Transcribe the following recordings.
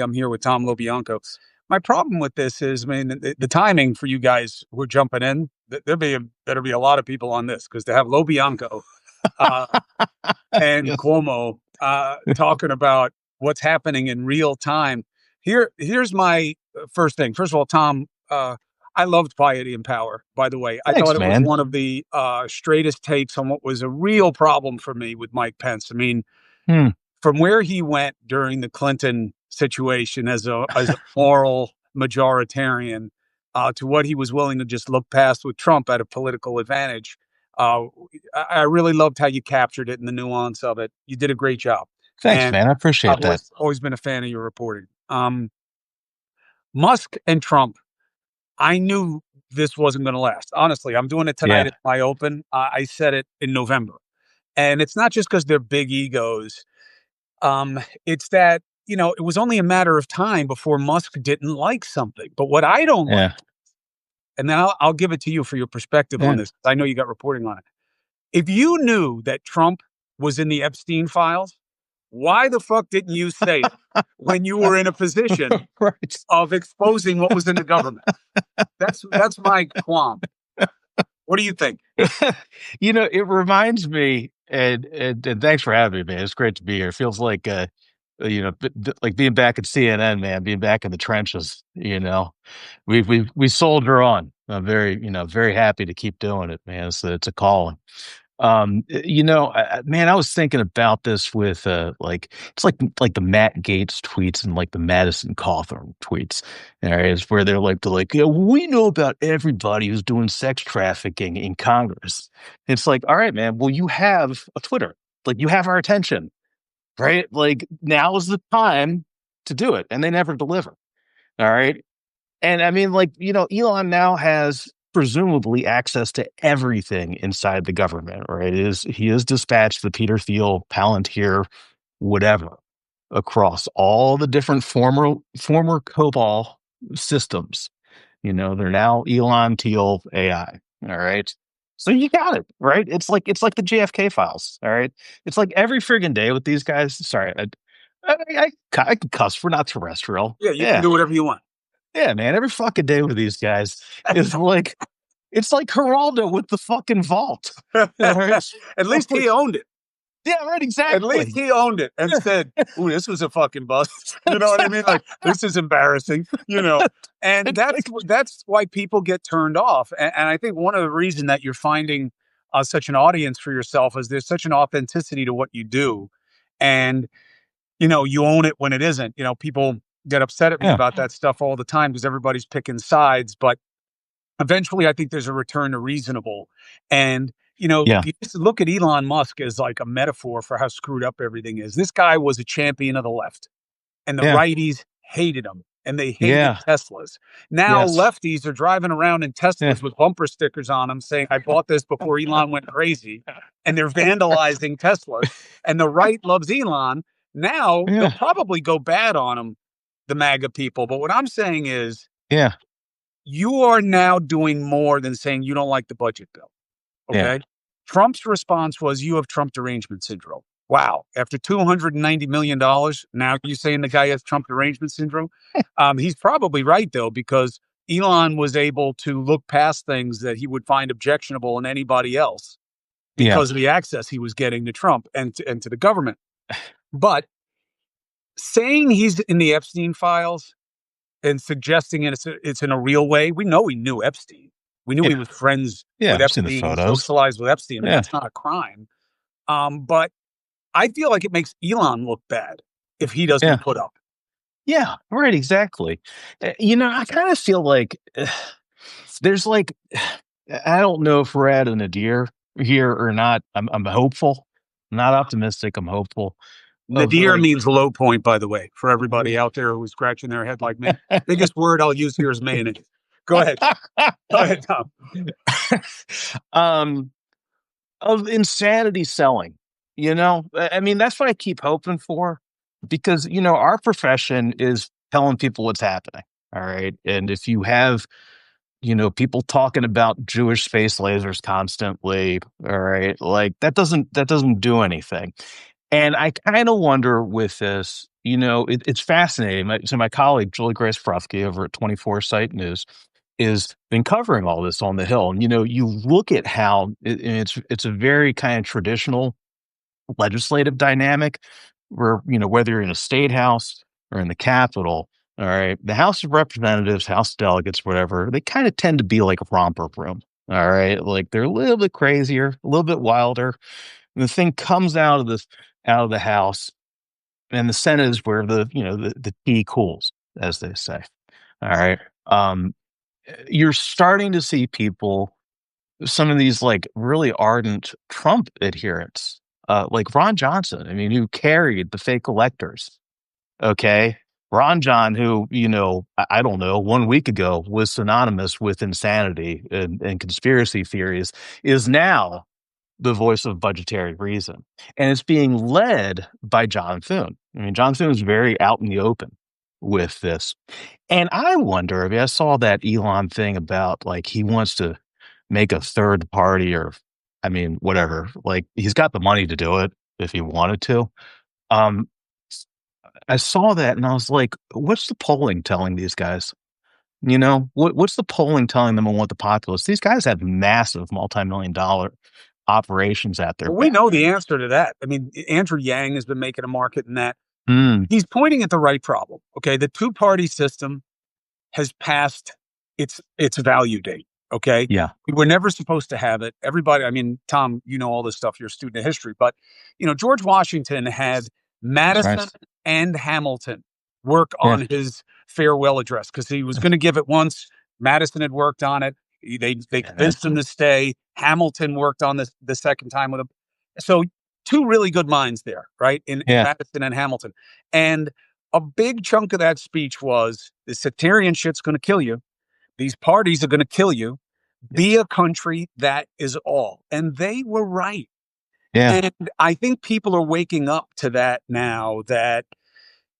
I'm here with Tom LoBianco. My problem with this is, I mean, the timing for you guys who are jumping in, better be a lot of people on this, because to have LoBianco uh, and Yes. Cuomo talking about what's happening in real time. Here's my first thing. First of all, Tom, I loved Piety and Power, by the way. I Thanks, thought it was man. one of the straightest takes on what was a real problem for me with Mike Pence. I mean, from where he went during the Clinton situation as a moral majoritarian to what he was willing to just look past with Trump at a political advantage. I really loved how you captured it and the nuance of it. You did a great job. Thanks, And man. I appreciate I've that. always been a fan of your reporting. Musk and Trump, I knew this wasn't going to last. Honestly, I'm doing it tonight at my open. I said it in November. And it's not just because they're big egos. It's that, it was only a matter of time before Musk didn't like something. But what I don't like, and then I'll give it to you for your perspective on this. I know you got reporting on it. If you knew that Trump was in the Epstein files, why the fuck didn't you say it when you were in a position of exposing what was in the government? That's my qualm. What do you think? It reminds me, and thanks for having me, man. It's great to be here. It feels like, like being back at CNN, man, being back in the trenches. We soldier on. I'm very happy to keep doing it, man. It's a calling. Man, I was thinking about this with it's like the Matt Gaetz tweets and like the Madison Cawthorn tweets. It's where they're like, we know about everybody who's doing sex trafficking in Congress. It's like, all right, man. Well, you have a Twitter, like you have our attention, right? Like now is the time to do it, and they never deliver. All right, and I mean, Elon now has presumably access to everything inside the government, right? He is dispatched the Peter Thiel, Palantir, whatever, across all the different former COBOL systems. They're now Elon Thiel AI. All right. So you got it, right? It's like the JFK files. All right. It's like every friggin' day with these guys. Sorry, I can cuss. We're not terrestrial. Yeah, you can do whatever you want. Yeah, man. Every fucking day with these guys is like, it's like Geraldo with the fucking vault. At least he owned it. Yeah, right, exactly. At least he owned it and said, "Ooh, this was a fucking bust." You know what I mean? Like, this is embarrassing, And that's why people get turned off. And I think one of the reasons that you're finding such an audience for yourself is there's such an authenticity to what you do. And, you own it when it isn't. People get upset at me about that stuff all the time because everybody's picking sides. But eventually, I think there's a return to reasonable. And, you just look at Elon Musk as like a metaphor for how screwed up everything is. This guy was a champion of the left, and the righties hated him, and they hated Teslas. Now lefties are driving around in Teslas with bumper stickers on them saying, "I bought this before Elon went crazy," and they're vandalizing Teslas. And the right loves Elon. Now they'll probably go bad on him, the MAGA people. But what I'm saying is, you are now doing more than saying you don't like the budget bill. Okay. Trump's response was, you have Trump derangement syndrome. Wow. After $290 million, now you're saying the guy has Trump derangement syndrome? He's probably right, though, because Elon was able to look past things that he would find objectionable in anybody else because of the access he was getting to Trump and to the government. But saying he's in the Epstein files and suggesting it's in a real way, we know he knew Epstein. We knew he was friends with Epstein, socialized with Epstein. That's not a crime. But I feel like it makes Elon look bad if he doesn't put up. Yeah, right, exactly. I kind of feel like there's like, I don't know if we're at a nadir here or not. I'm hopeful. I'm not optimistic. I'm hopeful. Nadir means low point, by the way, for everybody out there who's scratching their head like me. Biggest word I'll use here is mayonnaise. Go ahead. Go ahead, Tom. Of insanity selling, I mean, that's what I keep hoping for, because, our profession is telling people what's happening. All right. And if you have, people talking about Jewish space lasers constantly, all right, like that doesn't do anything. And I kind of wonder with this, it's fascinating. My colleague, Julie Grace Profke over at 24 Site News, is been covering all this on the Hill. And, you look at how it's a very kind of traditional legislative dynamic where, whether you're in a state house or in the Capitol, all right, the House of Representatives, House delegates, whatever, they kind of tend to be like a romper room. All right. Like they're a little bit crazier, a little bit wilder. And the thing comes out of the House, and the Senate is where the tea cools, as they say. All right. You're starting to see people, some of these like really ardent Trump adherents, like Ron Johnson, I mean, who carried the fake electors. Okay. Ron John, who, I don't know, 1 week ago was synonymous with insanity and conspiracy theories, is now the voice of budgetary reason. And it's being led by John Thune. I mean, John Thune is very out in the open with this. And I wonder, I mean, I saw that Elon thing about like he wants to make a third party, or, I mean, whatever. Like he's got the money to do it if he wanted to. Um, I saw that and I was like, what's the polling telling these guys? What's the polling telling them on what the populace? These guys have massive multi-million-dollar operations at their Well, we back. know the answer to that. I mean, Andrew Yang has been making a market in that. Mm, He's pointing at the right problem. Okay, the two-party system has passed its value date. Okay, yeah, we were never supposed to have it. Everybody, I mean, Tom, you know all this stuff. You're a student of history, but George Washington had that's Madison right. and Hamilton work Yeah, on his farewell address because he was going to give it once. Madison had worked on it. They yeah, convinced him to stay. Hamilton worked on this the second time with him. So two really good minds there, right? In yeah, Madison and Hamilton. And a big chunk of that speech was the sectarian shit's going to kill you. These parties are going to kill you. Be a country that is all. And they were right. yeah, And I think people are waking up to that now that,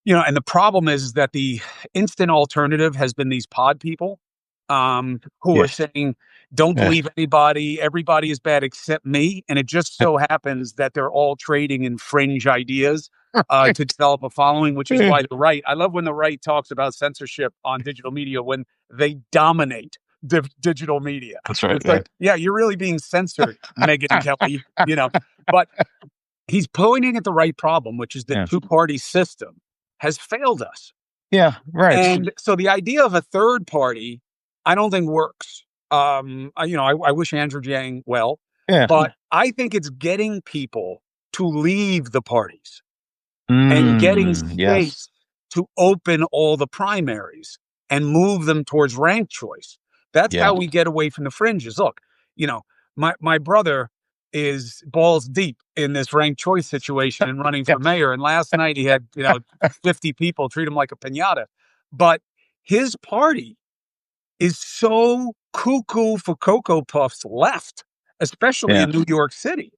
and the problem is that the instant alternative has been these pod people who yeah, are saying, don't yeah. believe anybody, everybody is bad except me. And it just so happens that they're all trading in fringe ideas to develop a following, which is why the right, I love when the right talks about censorship on digital media when they dominate digital media. That's right. It's Yeah, like, yeah, you're really being censored, Megyn Kelly, but he's pointing at the right problem, which is the yeah, two-party system has failed us. yeah. Right. And so the idea of a third party, I don't think works. I wish Andrew Yang well, Yeah. but I think it's getting people to leave the parties and getting Yes. states to open all the primaries and move them towards ranked choice. That's Yeah. how we get away from the fringes. Look, my brother is balls deep in this ranked choice situation and running Yeah. for mayor. And last night he had, 50 people treat him like a piñata. But his party is so cuckoo for Cocoa Puffs left, especially Yeah. in New York City,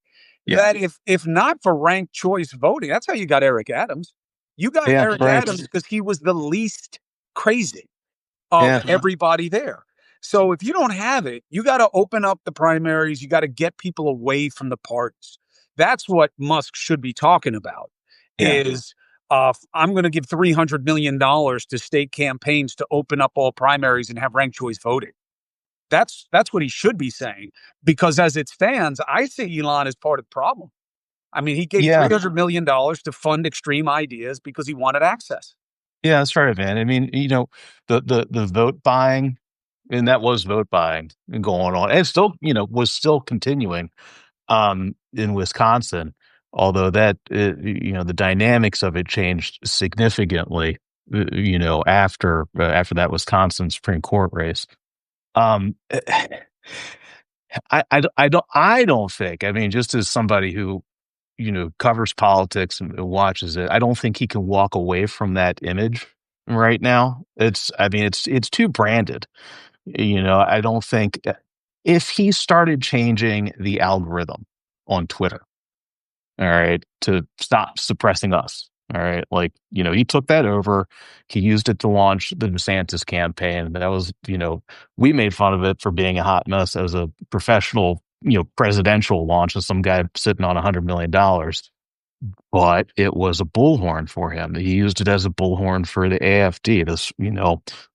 Yeah. that if not for ranked choice voting, that's how you got Eric Adams. You got Yeah. Eric Right. Adams because he was the least crazy of Yeah. everybody there. So if you don't have it, you got to open up the primaries. You got to get people away from the parties. That's what Musk should be talking about. Yeah. Is I'm going to give $300 million to state campaigns to open up all primaries and have ranked choice voting. That's what he should be saying. Because as it stands, I see Elon as part of the problem. I mean, he gave Yeah. $300 million to fund extreme ideas because he wanted access. Yeah. That's right, man. I mean, the vote buying, and that was vote buying going on, and still, was still continuing in Wisconsin, although that, the dynamics of it changed significantly, after that Wisconsin Supreme Court race. Um, I don't think, I mean, just as somebody who, covers politics and watches it, I don't think he can walk away from that image right now. I mean, it's too branded. I don't think if he started changing the algorithm on Twitter, all right, to stop suppressing us. All right. Like, he took that over. He used it to launch the DeSantis campaign. That was, we made fun of it for being a hot mess as a professional, presidential launch of some guy sitting on $100 million. but it was a bullhorn for him. He used it as a bullhorn for the AfD, this,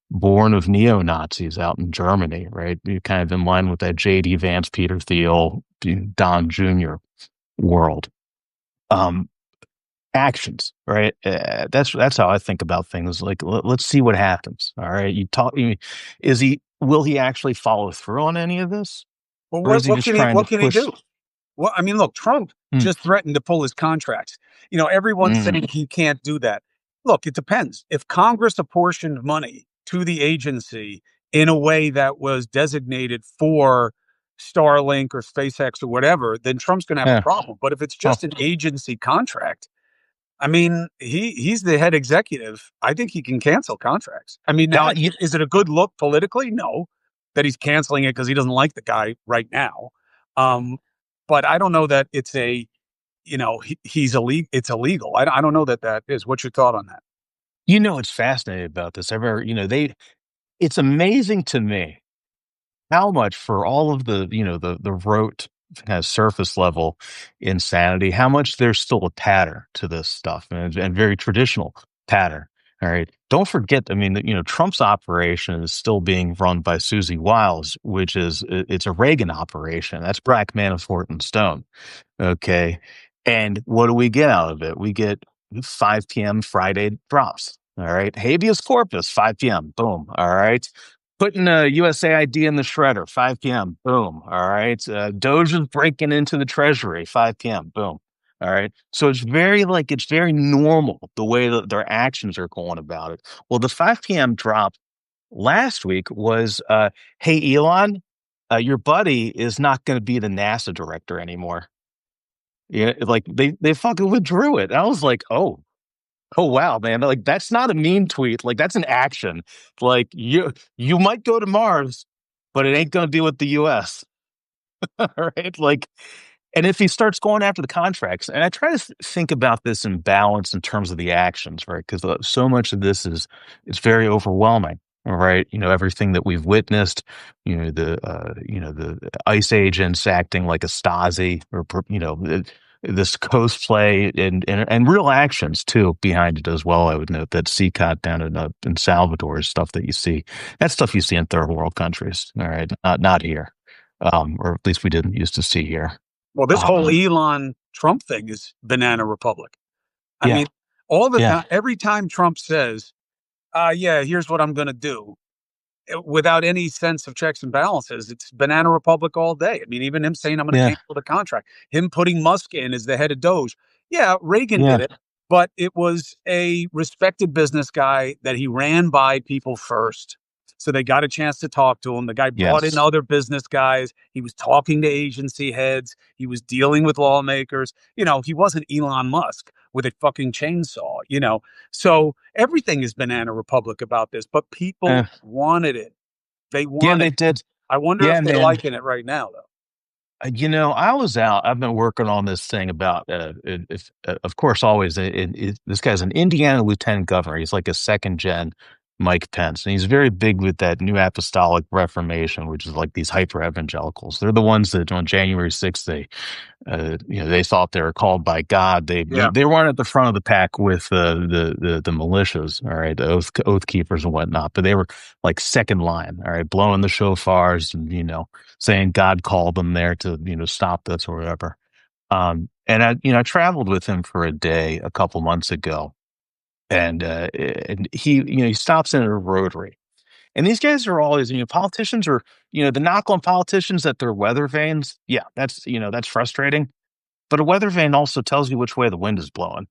born of neo-Nazis out in Germany, right? Kind of in line with that J.D. Vance, Peter Thiel, Don Jr. world. Actions, right? That's how I think about things. Like, let's see what happens. All right, will he actually follow through on any of this, Well, or is he what just can he trying to what can he push? do? Well, I mean, look, Trump Mm, just threatened to pull his contracts. Everyone's mm, saying he can't do that. Look, it depends. If Congress apportioned money to the agency in a way that was designated for Starlink or SpaceX or whatever, then Trump's going to have a yeah. problem. But if it's Oh, just an agency contract, I mean, he's the head executive. I think he can cancel contracts. I mean, now now you, is it a good look politically? No, that he's canceling it because he doesn't like the guy right now. Um, but I don't know that it's he's illegal. It's illegal. I don't know that is. What's your thought on that? it's fascinating about this. It's amazing to me how much for all of the rote kind of surface level insanity, how much there's still a pattern to this stuff and very traditional pattern. All right. Don't forget, I mean, Trump's operation is still being run by Susie Wiles, which it's a Reagan operation. That's Black Manafort and Stone. Okay. And what do we get out of it? We get 5 p.m. Friday drops. All right. Habeas corpus, 5 p.m. Boom. All right. Putting a USAID in the shredder, 5 p.m. Boom. All right. Doge is breaking into the treasury, 5 p.m. Boom. All right. So it's very normal the way that their actions are going about it. Well, the 5 p.m. drop last week was, hey, Elon, your buddy is not going to be the NASA director anymore. Yeah, like they fucking withdrew it. I was like, oh wow, man. Like that's not a meme tweet. Like that's an action. Like you might go to Mars, but it ain't gonna be with the US. All right. Like, and if he starts going after the contracts, and I try to think about this in balance in terms of the actions, right? Because so much of this it's very overwhelming. All right, everything that we've witnessed, the ICE agents acting like a Stasi, or this cosplay and real actions too behind it as well. I would note that CCOT down in Salvador is stuff that you see. That's stuff you see in third world countries. All right, not here, or at least we didn't used to see here. Well, this whole Um, Elon Trump thing is banana republic. I yeah, mean, all the yeah, time, every time Trump says, yeah, here's what I'm going to do, without any sense of checks and balances. It's banana republic all day. I mean, even him saying I'm going to yeah, cancel the contract, him putting Musk in as the head of Doge. Yeah, Reagan yeah, did it, but it was a respected business guy that he ran by people first. So they got a chance to talk to him. The guy brought in yes. other business guys. He was talking to agency heads. He was dealing with lawmakers. He wasn't Elon Musk with a fucking chainsaw, So everything is banana republic about this, but Uh, people wanted it. They yeah, want they it. did. I wonder Yeah, if they're man. liking it right now, though. I was out. I've been working on this thing about, of course, always. This guy's an Indiana lieutenant governor. He's like a second gen Mike Pence, and he's very big with that New Apostolic Reformation, which is like these hyper evangelicals. They're the ones that on January 6th they thought they were called by God. Yeah. They weren't at the front of the pack with the militias, all right, the oath keepers and whatnot, but they were like second line, all right, blowing the shofars and saying God called them there to stop this or whatever. And I traveled with him for a day a couple months ago, and he stops in at a rotary. And these guys are always, politicians are, the knock on politicians that they're weather vanes. Yeah, that's frustrating. But a weather vane also tells you which way the wind is blowing.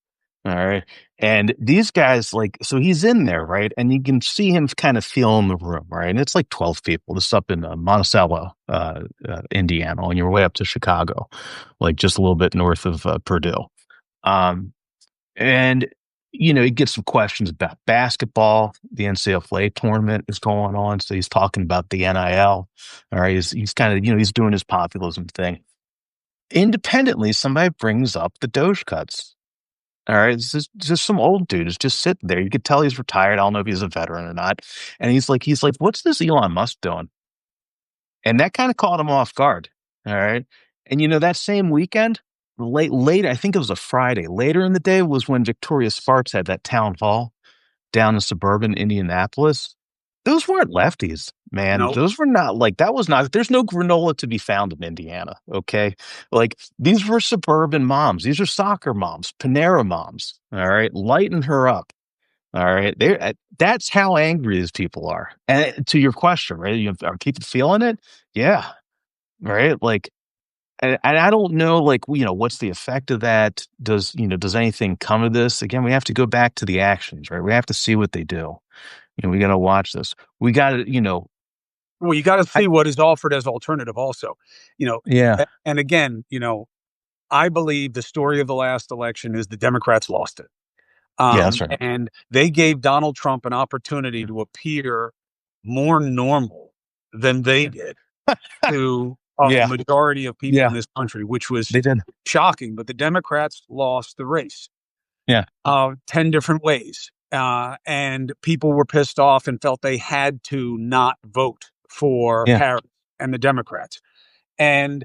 All right. And these guys, like, so he's in there, right? And you can see him kind of feeling the room, right? And it's like 12 people. This is up in Monticello, Indiana, on your way up to Chicago, like just a little bit north of Purdue. Um, and, he gets some questions about basketball. The NCAA tournament is going on. So he's talking about the NIL. All right. He's kind of, he's doing his populism thing. Independently, somebody brings up the Doge cuts. All right. It's just some old dude is just sitting there. You could tell he's retired. I don't know if he's a veteran or not. And he's like, what's this Elon Musk doing? And that kind of caught him off guard. All right. And that same weekend, late, I think it was a Friday. Later in the day was when Victoria Sparks had that town hall down in suburban Indianapolis. Those weren't lefties, man. No. Those were not like that was not there's no granola to be found in Indiana. Okay. Like these were suburban moms. These are soccer moms, Panera moms. All right. Lighten her up. All right. That's how angry these people are. And to your question, right? Are people feeling it? Yeah. Right. Like, and I don't know, like, what's the effect of that? Does anything come of this? Again, we have to go back to the actions, right? We have to see what they do. We got to watch this. We got to, Well, you got to I, see what is offered as alternative also, yeah, and again, I believe the story of the last election is the Democrats lost it. yeah, that's right. And they gave Donald Trump an opportunity to appear more normal than they did to a Yeah, majority of people yeah, in this country, which was they did. shocking. But the Democrats lost the race Yeah, 10 different ways. And people were pissed off and felt they had to not vote for yeah, Harris and the Democrats. And,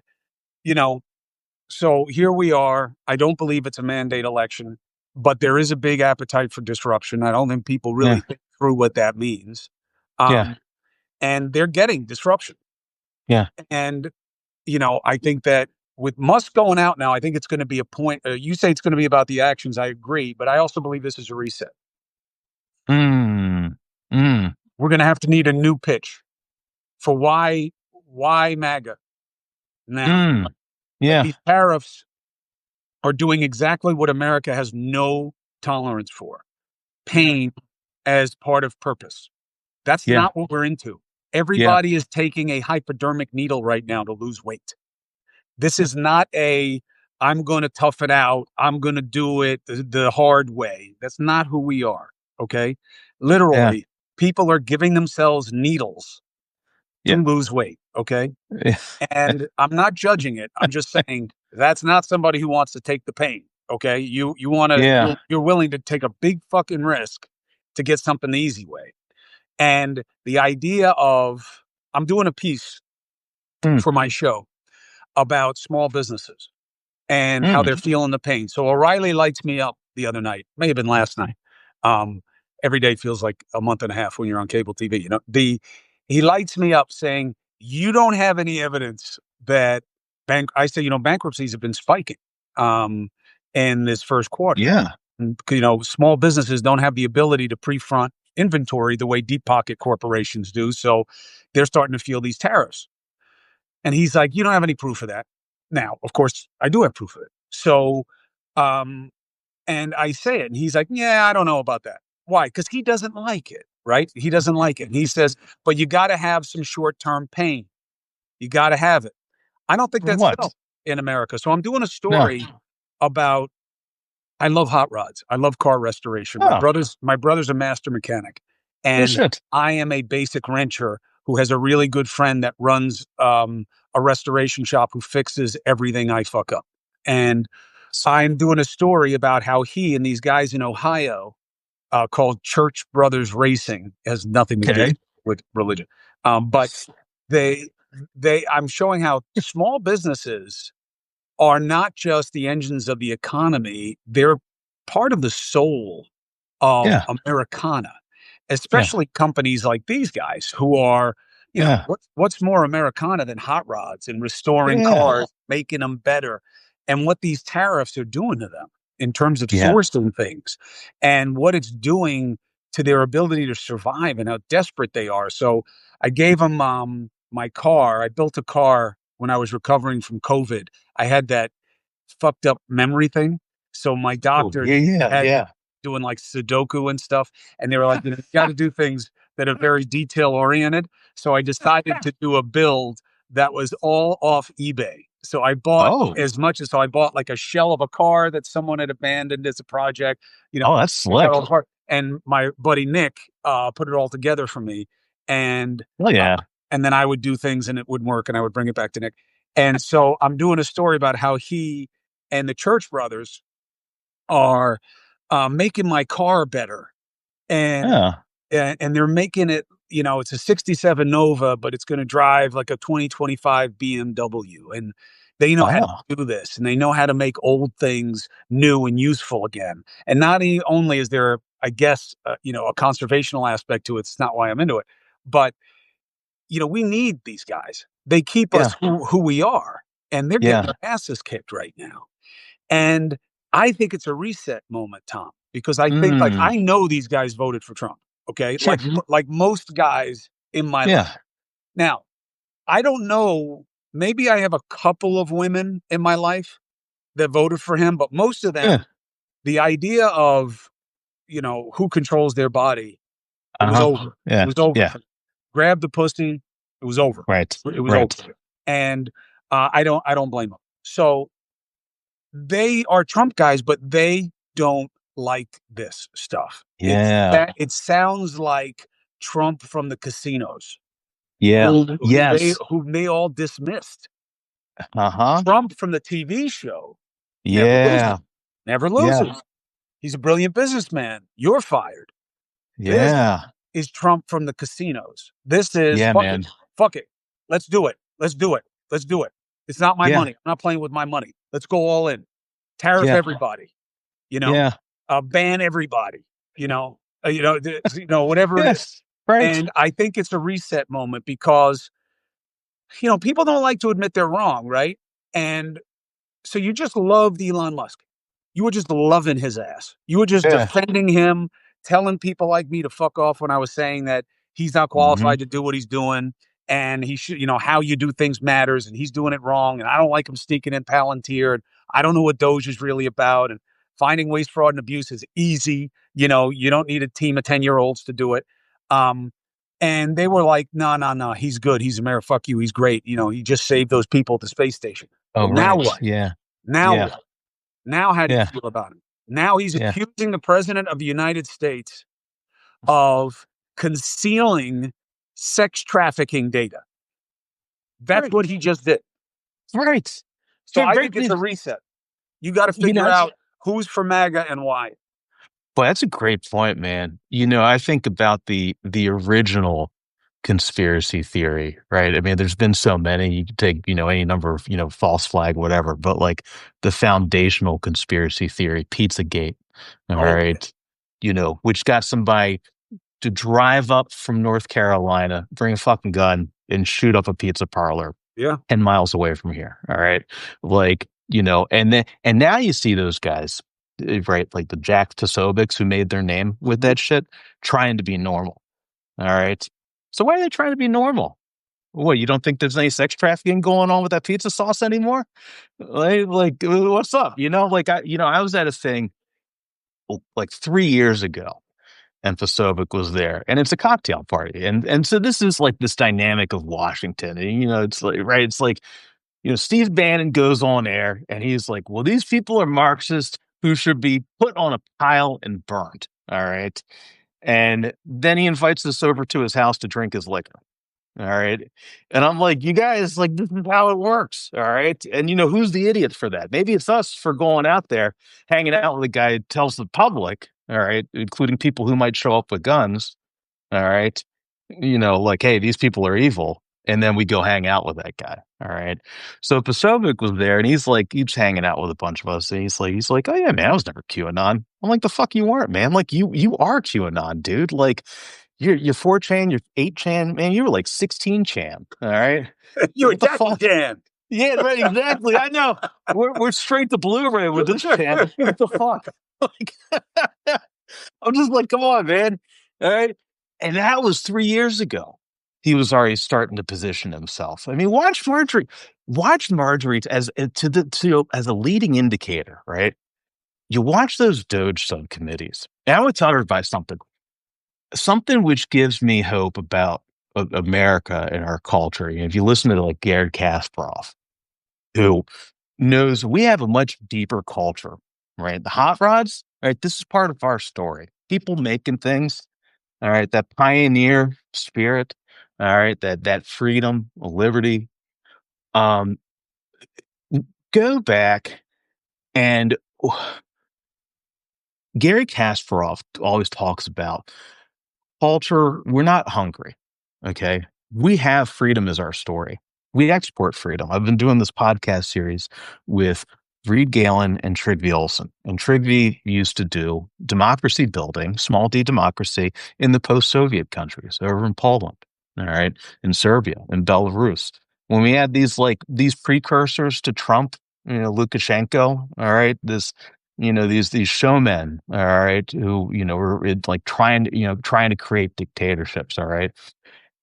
you know, so here we are. I don't believe it's a mandate election, but there is a big appetite for disruption. I don't think people yeah, really think through what that means. yeah, Um, and they're getting disruption. yeah. And, I think that with Musk going out now, I think it's going to be a point. You say it's going to be about the actions. I agree. But I also believe this is a reset. Mm, mm, We're going to have to need a new pitch for why MAGA now. mm. Yeah, These tariffs are doing exactly what America has no tolerance for: pain as part of purpose. That's yeah, not what we're into. yeah, Everybody is taking a hypodermic needle right now to lose weight. This is not I'm going to tough it out. I'm going to do it the hard way. That's not who we are. Okay. yeah, Literally, people are giving themselves needles yeah, to lose weight. Okay. yeah, And I'm not judging it. I'm just saying that's not somebody who wants to take the pain. Okay. You want to, yeah. you're willing to take a big fucking risk to get something the easy way. And the idea of, I'm doing a piece Mm, for my show about small businesses and how mm. they're feeling the pain. So O'Reilly lights me up the other night, may have been last night. Um, every day feels like a month and a half when you're on cable TV. He lights me up saying, "You don't have any evidence that I say, bankruptcies have been spiking in this first quarter. Yeah, And, small businesses don't have the ability to pre-front inventory the way deep pocket corporations do. So they're starting to feel these tariffs." And he's like, "You don't have any proof of that." Now, of course, I do have proof of it. So, um, and I say it, and he's like, "Yeah, I don't know about that." Why? Because he doesn't like it, right? He doesn't like it. And he says, "But you got to have some short term pain. You got to have it." I don't think for that's what? so in America. So I'm doing a No. story about. I love hot rods. I love car restoration. My Oh, brother's my brother's a master mechanic, no and shit. I am a basic wrencher who has a really good friend that runs a restoration shop who fixes everything I fuck up. And I'm doing a story about how he and these guys in Ohio called Church Brothers Racing, has nothing to do Okay. with religion, but they I'm showing how small businesses are not just the engines of the economy, they're part of the soul of Yeah, Americana, yeah, especially companies like these guys who are, yeah, what's more Americana than hot rods and restoring yeah, cars, making them better, and what these tariffs are doing to them in terms of yeah. sourcing things and what it's doing to their ability to survive and how desperate they are. So I gave them my car. I built a car when I was recovering from COVID. I had that fucked up memory thing. So my Oh, doctor yeah, yeah, had me yeah. doing like Sudoku and stuff. And they were like, you got to do things that are very detail oriented. So I decided to do a build that was all off eBay. So I bought Oh, as much as so I bought like a shell of a car that someone had abandoned as a project, oh, that's picked out slick. all the parts. And my buddy Nick put it all together for me. And Oh, uh, yeah. and then I would do things and it wouldn't work and I would bring it back to Nick. And so I'm doing a story about how he and the Church Brothers are making my car better, and Yeah. and they're making it. It's a '67 Nova, but it's going to drive like a 2025 BMW, and They know how Wow. to do this, and they know how to make old things new and useful again. And not only is there, I guess, a conservational aspect to it. It's not why I'm into it, but we need these guys. They keep us Yeah. who we are, and they're getting Yeah. their asses kicked right now. And I think it's a reset moment, Tom, because I think like Mm. I know these guys voted for Trump. Okay, Sure. like most guys in my life. Yeah. Now, I don't know. Maybe I have a couple of women in my life that voted for him, but most of Yeah. them, the idea of who controls their body, it was Uh-huh. over. It Yeah. was over. Yeah. For grab the pussy. It was over. Right. It was over. Right. And I don't blame them. So they are Trump guys, but they don't like this stuff. Yeah. It sounds like Trump from the casinos, Yeah. who Yes. they all dismissed. Uh-huh. Trump from the TV show never loses. Yeah. Never Yeah. loses. He's a brilliant businessman. You're fired. This Yeah. is Trump from the casinos. This is Yeah, fuck it. man. Fuck it. Let's do it. Let's do it. Let's do it. It's not my Yeah. money. I'm not playing with my money. Let's go all in. Tariff Yeah. everybody. You know, Yeah. ban everybody. Whatever it is. Yes. Right. And I think it's a reset moment because people don't like to admit they're wrong, right? And so you just loved Elon Musk. You were just loving his ass. You were just Yeah. defending him, telling people like me to fuck off when I was saying that he's not Mhm. qualified to do what he's doing. And he should, how you do things matters, and he's doing it wrong. And I don't like him sneaking in Palantir. And I don't know what Doge is really about. And finding waste, fraud, and abuse is easy. You don't need a team of 10-year-olds to do it. Um, and they were like, no, no, no, he's good. He's a mayor. Fuck you. He's great. He just saved those people at the space station. Oh, Well, now right. what? Yeah. Now Yeah. what? Now how do you Yeah. feel about him? Now he's Yeah. accusing the president of the United States of concealing sex trafficking data. That's Right. what he just did. Right. So Very, I very, think it's a reset. You got to you figure know, out who's for MAGA and why. Well, that's a great point, man. I think about the original conspiracy theory, right? I mean, there's been so many. You could take, any number of, false flag, whatever, but like the foundational conspiracy theory, Pizzagate, all Oh, yeah. right, which got somebody to drive up from North Carolina, bring a fucking gun, and shoot up a pizza parlor Yeah. 10 miles away from here. All right. Like, and now you see those guys, right? Like the Jack Tasobics who made their name with Mhm. that shit, trying to be normal. All right. So why are they trying to be normal? What, you don't think there's any sex trafficking going on with that pizza sauce anymore? Like what's up? I was at a thing like 3 years ago, and Tasovic was there, and it's a cocktail party. And so this is like this dynamic of Washington. And, it's like, right. It's like, Steve Bannon goes on air and he's like, well, these people are Marxists who should be put on a pile and burned. All right. And then he invites us over to his house to drink his liquor. All right. And I'm like, you guys, like, this is how it works. All right. And who's the idiot for that? Maybe it's us for going out there, hanging out with a guy who tells the public, all right, including people who might show up with guns, all right. Like, hey, these people are evil. And then we go hang out with that guy. All right. So Pasovic was there and he's hanging out with a bunch of us. And he's like, oh yeah, man, I was never QAnon. I'm like, the fuck you weren't, man. Like you are QAnon, dude. Like you're 4chan, you're 8chan, man, you were like 16chan. All right. You're What the Jackie fuck? Chan. Yeah, right, exactly. I know. We're straight to Blu-ray with this chan. What the fuck? Like, I'm just like, come on, man. All right. And that was 3 years ago. He was already starting to position himself. I mean, watch Marjorie. Watch Marjorie as a leading indicator, right? You watch those Doge subcommittees. And I would tell everybody something which gives me hope about America and our culture. If you listen to like Garrett Kasparov, who knows we have a much deeper culture, right? The hot rods, right? This is part of our story. People making things, all right, that pioneer spirit, all right, that freedom, liberty. Um, go back and Gary Kasparov always talks about culture. We're not hungry, okay? We have freedom as our story. We export freedom. I've been doing this podcast series with Reed Galen and Trygve Olsen. And Trygve used to do democracy building, small d democracy, in the post-Soviet countries, over in Poland, all right, in Serbia, in Belarus. When we had these precursors to Trump, Lukashenko, all right, these showmen, all right, who were like trying to create dictatorships, all right.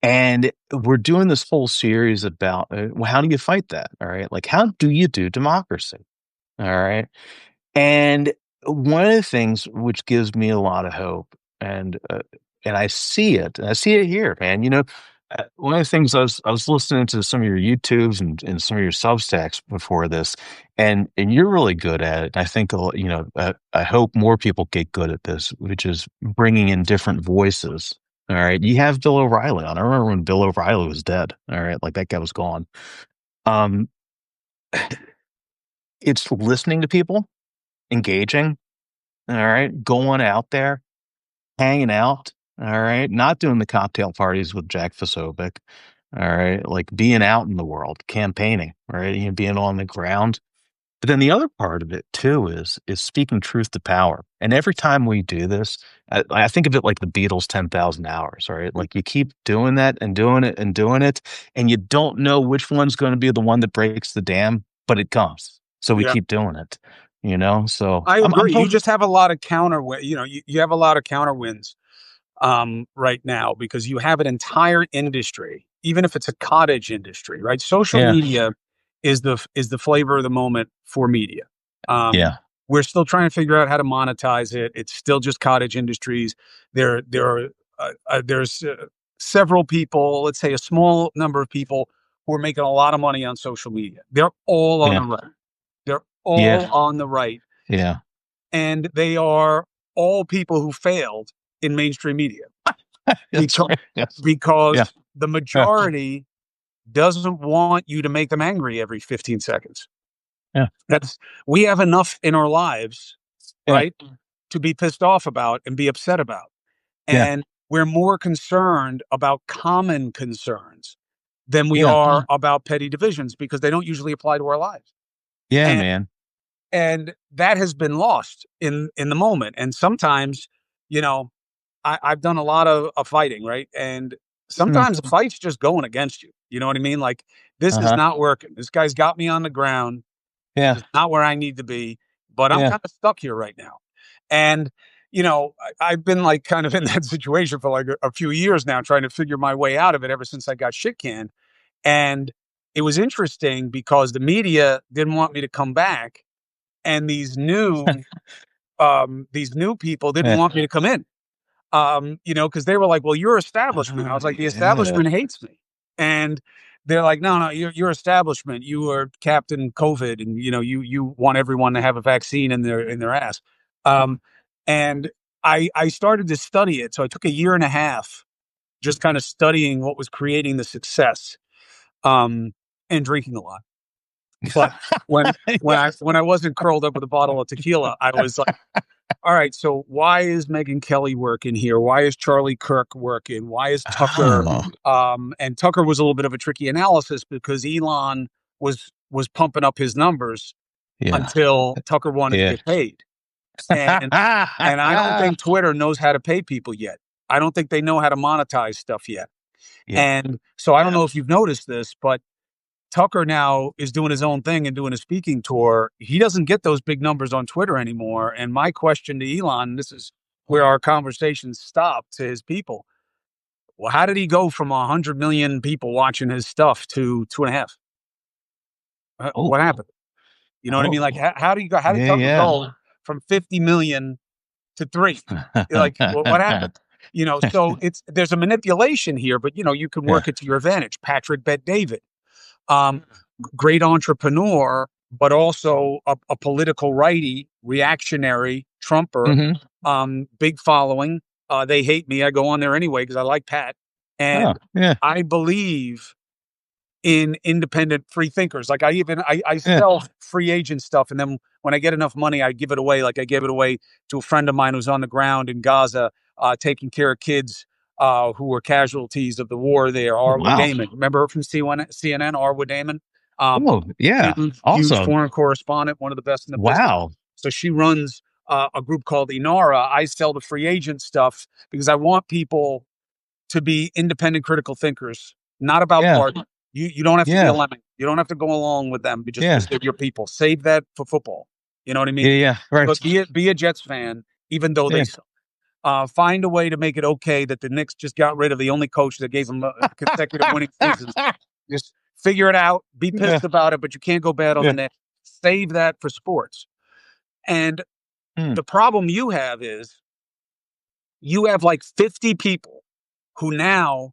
And we're doing this whole series about well, how do you fight that? All right. Like, how do you do democracy? All right. And one of the things which gives me a lot of hope, and I see it here, man. One of the things I was listening to some of your YouTubes and some of your Substacks before this, and you're really good at it. I think I hope more people get good at this, which is bringing in different voices. All right, you have Bill O'Reilly on. I remember when Bill O'Reilly was dead. All right, like that guy was gone. Um, it's listening to people, engaging. All right, going out there, hanging out. All right, not doing the cocktail parties with Jack Fasovic. All right, like being out in the world, campaigning. Right, being on the ground. But then the other part of it too is speaking truth to power. And every time we do this, I think of it like the Beatles' 10,000 hours, right? Like you keep doing that and doing it and doing it, and you don't know which one's going to be the one that breaks the dam, but it comes. So we Yeah. keep doing it, So I I'm agree. You hoping. just have a lot of you have a lot of counterwinds right now because you have an entire industry, even if it's a cottage industry, right? Social Yeah, media is the flavor of the moment for media. Um, yeah, we're still trying to figure out how to monetize it. It's still just cottage industries. There's several people, let's say a small number of people who are making a lot of money on social media. They're all on yeah, the right. They're yeah, all on the right, yeah. and they are all people who failed in mainstream media That's because right. Yes. Yeah. because the Yeah. majority doesn't want you to make them angry every 15 seconds. Yeah. That's we have enough in our lives, Yeah. right, to be pissed off about and be upset about. Yeah. And we're more concerned about common concerns than we Yeah. are about petty divisions because they don't usually apply to our lives. Yeah, And man. and that has been lost in the moment. And sometimes, you know, I've done a lot of fighting, right? And Mm. sometimes the fight's just going against you. You know what I mean? Like this is Uh-huh. not working. This guy's got me on the ground. Yeah. It's not where I need to be, but I'm Yeah. kind of stuck here right now. And I've been like kind of in that situation for like a few years now, trying to figure my way out of it ever since I got shit canned. And it was interesting because the media didn't want me to come back, and these new people didn't Yeah. want me to come in. Because they were like, "Well, you're establishment." I was like, "The Yeah. establishment hates me," and they're like, "No, no, you're establishment. You are Captain COVID, and you want everyone to have a vaccine in their ass." Um, and I started to study it, so I took a year and a half just kind of studying what was creating the success, um, and drinking a lot. But when when Yeah. I wasn't curled up with a bottle of tequila, I was like, all right, so why is Megyn Kelly working here? Why is Charlie Kirk working? Why is Tucker? Oh, And Tucker was a little bit of a tricky analysis because Elon was pumping up his numbers yeah. until Tucker wanted to Yeah. get paid. And I don't think Twitter knows how to pay people yet. I don't think they know how to monetize stuff yet. Yeah. And so I don't know if you've noticed this, but Tucker now is doing his own thing and doing a speaking tour. He doesn't get those big numbers on Twitter anymore. And my question to Elon, this is where our conversations stop to his people. Well, how did he go from 100 million people watching his stuff to 2.5? Oh, What happened? You know what I mean? Like, oh, how do you go? How did yeah, Tucker yeah. go from 50 million to 3? Like, what happened? So there's a manipulation here, but you can Yeah. work it to your advantage. Patrick Bet David. Um, Great entrepreneur, but also a political righty, reactionary Trumper, Hmm. big following. They hate me. I go on there anyway because I like Pat. Oh, And yeah. I believe in independent free thinkers. Like I Yeah. sell free agent stuff. And then when I get enough money, I give it away. Like I gave it away to a friend of mine who's on the ground in Gaza, taking care of kids who were casualties of the war there. Oh, Arwa wow. Damon. Remember her from CNN, Arwa Damon? Oh, yeah. Huge Awesome. foreign correspondent, one of the best in the business. Wow. So she runs a group called Inara. I sell the free agent stuff because I want people to be independent critical thinkers, not about Yeah. party. You don't have to be a Yeah. lemming. You don't have to go along with them just Yeah. because they're your people. Save that for football. You know what I mean? Yeah. Yeah. Right. But be a Jets fan, even though they Yeah. suck. Find a way to make it okay that the Knicks just got rid of the only coach that gave them consecutive winning seasons. Just figure it out. Be Yeah. pissed about it, but you can't go bad on Yeah. the Knicks. Save that for sports. And Hmm. the problem you have is you have like 50 people who now,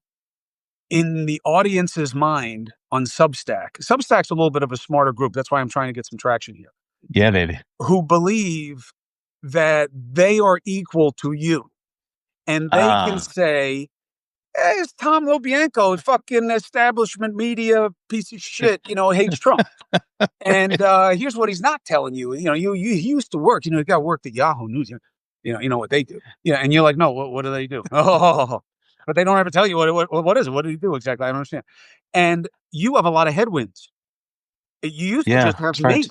in the audience's mind on Substack's a little bit of a smarter group. That's why I'm trying to get some traction here. Yeah, baby. Who believe that they are equal to you. And they can say, hey, it's Tom LoBianco, fucking establishment media piece of shit, hates Trump. And here's what he's not telling you. You used to work, you got worked at Yahoo News. You know what they do. Yeah, and you're like, no, what do they do? Oh, but they don't ever tell you what is it? What do you do exactly? I don't understand. And you have a lot of headwinds. You used to just have me. Right.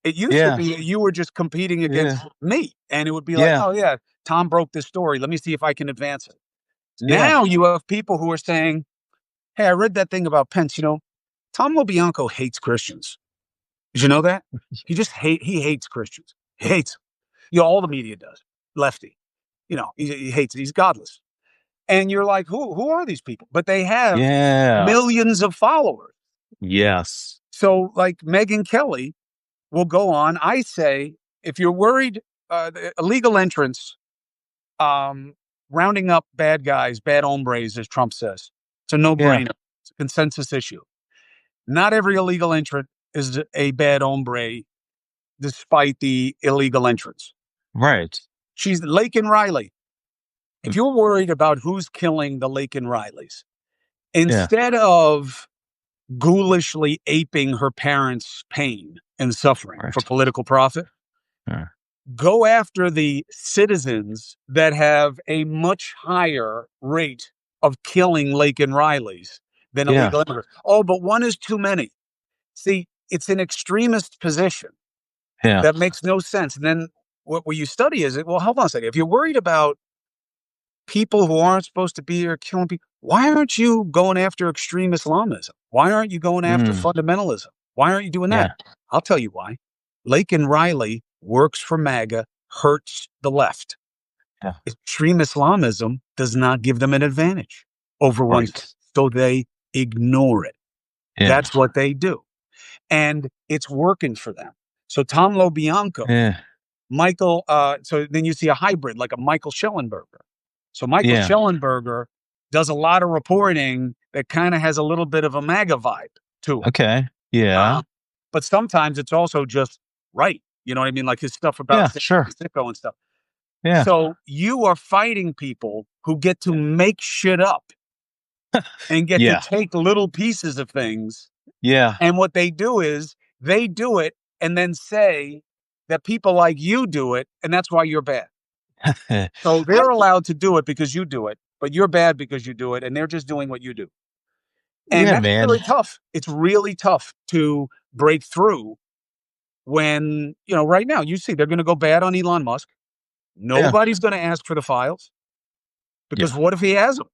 It used to be that you were just competing against me, and it would be like, oh yeah, Tom broke this story. Let me see if I can advance it. Now you have people who are saying, hey, I read that thing about Pence. Tom LoBianco hates Christians. Did you know that? He hates Christians. He hates them. All the media does. Lefty. He hates it. He's godless. And you're like, who are these people? But they have millions of followers. Yes. So like Megyn Kelly will go on. I say, if you're worried, illegal entrance, rounding up bad guys, bad hombres, as Trump says, it's a no-brainer. It's a consensus issue. Not every illegal entrant is a bad hombre, despite the illegal entrance. Right. She's Laken Riley. If you're worried about who's killing the Laken Rileys, instead of ghoulishly aping her parents' pain and suffering for political profit, go after the citizens that have a much higher rate of killing Laken Rileys than illegal immigrants. Oh, but one is too many. See, it's an extremist position that makes no sense. And then what you study is, well, hold on a second. If you're worried about people who aren't supposed to be here killing people, why aren't you going after extreme Islamism? Why aren't you going after fundamentalism? Why aren't you doing that? I'll tell you why. Laken Riley works for MAGA, hurts the left. Extreme Islamism does not give them an advantage over one, so they ignore it. That's what they do. And it's working for them. So Tom LoBianco, Michael, so then you see a hybrid like a Michael Schellenberger. So Michael Schellenberger does a lot of reporting that kind of has a little bit of a MAGA vibe to it. Okay. Yeah. But sometimes it's also just right. You know what I mean? Like his stuff about Sicko and stuff. Yeah. So you are fighting people who get to make shit up and get to take little pieces of things. Yeah. And what they do is they do it and then say that people like you do it, and that's why you're bad. So they're allowed to do it because you do it, but you're bad because you do it, and they're just doing what you do. And that's really tough. It's really tough to break through when, right now, you see they're going to go bad on Elon Musk. Nobody's going to ask for the files because what if he has them?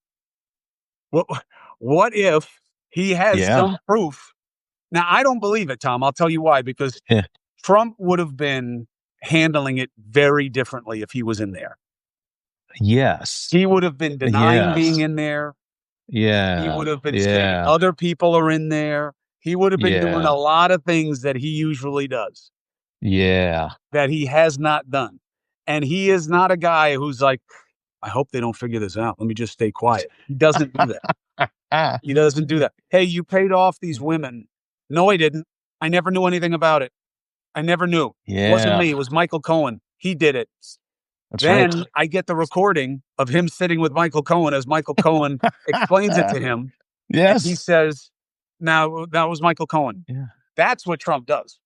What if he has some proof? Now, I don't believe it, Tom. I'll tell you why, because Trump would have been handling it very differently if he was in there. Yes. He would have been denying being in there. Yeah. He would have been saying other people are in there. He would have been doing a lot of things that he usually does. Yeah. That he has not done. And he is not a guy who's like, I hope they don't figure this out. Let me just stay quiet. He doesn't do that. He doesn't do that. Hey, you paid off these women. No, I didn't. I never knew anything about it. I never knew. It wasn't me. It was Michael Cohen. He did it. Then I get the recording of him sitting with Michael Cohen as Michael Cohen explains it to him. Yes. He says, now that was Michael Cohen. Yeah. That's what Trump does.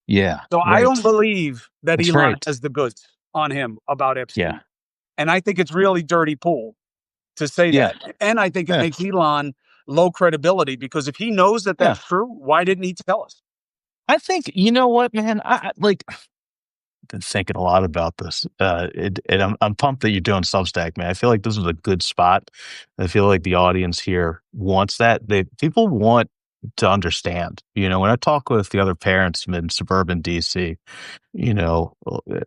Yeah. So I don't believe that Elon has the goods on him about Epstein. Yeah. And I think it's really dirty pool. to say Yeah. that. And I think it Yeah. makes Elon low credibility, because if he knows that Yeah. that's true, why didn't he tell us? I think, you know what, man, like, been thinking a lot about this. And I'm pumped that you're doing Substack, man. I feel like this is a good spot. I feel like the audience here wants that. People want to understand. You know, when I talk with the other parents in suburban DC,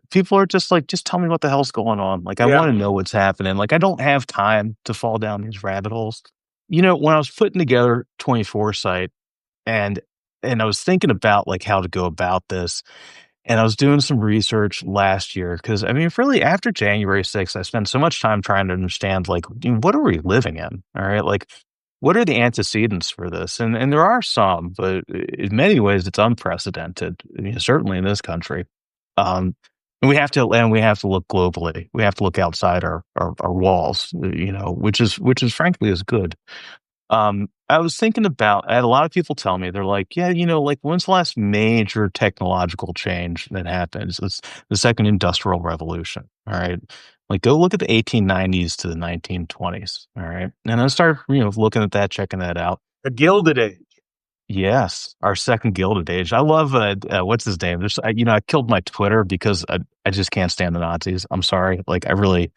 people are just like, just tell me what the hell's going on. Like, I Yeah. want to know what's happening. Like, I don't have time to fall down these rabbit holes. You know, when I was putting together 24 site and I was thinking about like how to go about this, and I was doing some research last year because, I mean, really after January 6th, I spent so much time trying to understand, like, what are we living in? All right. Like, what are the antecedents for this? And there are some, but in many ways, it's unprecedented, certainly in this country. And we have to look globally. We have to look outside our walls, which is frankly is good. I was thinking about, I had a lot of people tell me, they're like, yeah, like when's the last major technological change that happens? It's the second industrial revolution. All right. Like go look at the 1890s to the 1920s. All right. And I started, looking at that, checking that out. The Gilded Age. Yes. Our second Gilded Age. I love, what's his name? I killed my Twitter because I just can't stand the Nazis. I'm sorry. Like I really,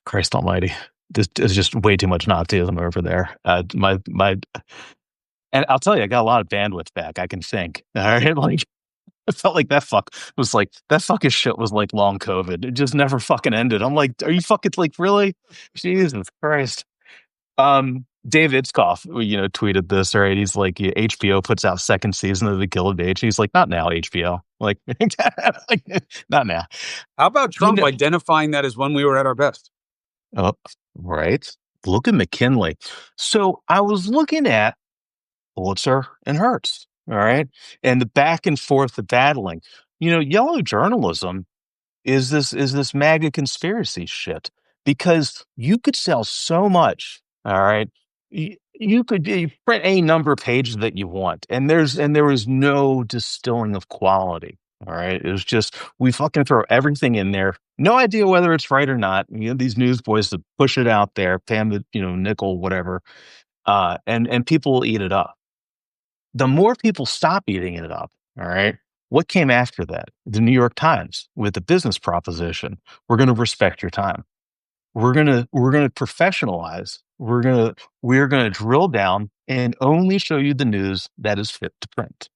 Christ almighty. There's just way too much Nazism over there. And I'll tell you, I got a lot of bandwidth back. I can think. All right, like I felt like that fucking shit was like long COVID. It just never fucking ended. I'm like, are you fucking like really? Jesus Christ. Dave Itzkoff, tweeted this, right? He's like, yeah, HBO puts out second season of the Gilded Age. He's like, not now, HBO. Like, not now. How about Trump identifying that as when we were at our best? Oh, right. Look at McKinley. So I was looking at Pulitzer and Hertz, all right, and the back and forth, the battling. Yellow journalism is this MAGA conspiracy shit because you could sell so much. All right, you could print any number of pages that you want, and there was no distilling of quality. All right, it was just we fucking throw everything in there. No idea whether it's right or not. These newsboys that push it out there, pay them the nickel, whatever, and people will eat it up. The more people stop eating it up, all right, what came after that? The New York Times with the business proposition. We're going to respect your time. We're gonna professionalize. We're gonna drill down and only show you the news that is fit to print.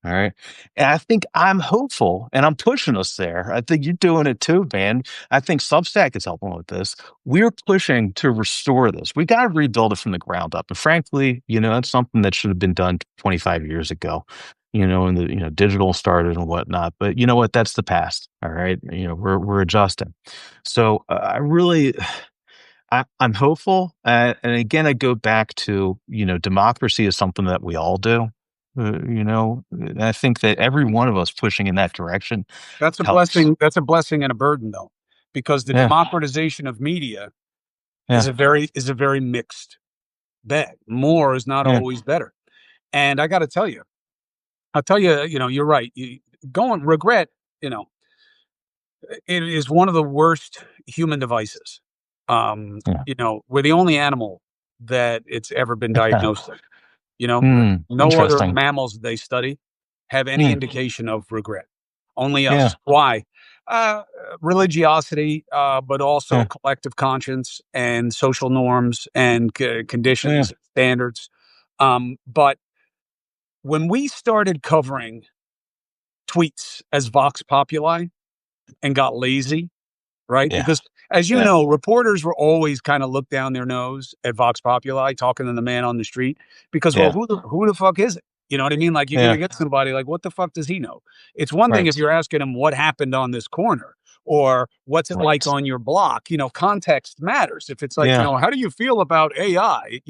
All right. And I think I'm hopeful and I'm pushing us there. I think you're doing it too, man. I think Substack is helping with this. We're pushing to restore this. We got to rebuild it from the ground up. And frankly, it's something that should have been done 25 years ago, and the, digital started and whatnot. But you know what? That's the past. All right. We're adjusting. So I really, I'm hopeful. And again, I go back to, democracy is something that we all do. And I think that every one of us pushing in that direction That's a helps. blessing. That's a blessing and a burden, though, because the Yeah. democratization of media is Yeah. a very mixed bag. More is not Yeah. always better. And I got to tell you, I'll tell you, you're right. Regret, it is one of the worst human devices. Yeah. We're the only animal that it's ever been diagnosed with. No other Interesting. mammals they study have any Hmm. indication of regret. Only Yeah. us. Why? Religiosity, but also Yeah. collective conscience and social norms and Yeah. conditions, standards. But when we started covering tweets as Vox Populi and got lazy, right? Yeah. Because as you Yeah. know, reporters were always kind of look down their nose at Vox Populi talking to the man on the street because, well, Yeah. who the fuck is it? You know what I mean? Like you're Yeah. gonna get somebody like, what the fuck does he know? It's one thing if Right. you're asking him what happened on this corner or what's it like Right. on your block. Context matters. If it's like, Yeah. how do you feel about AI?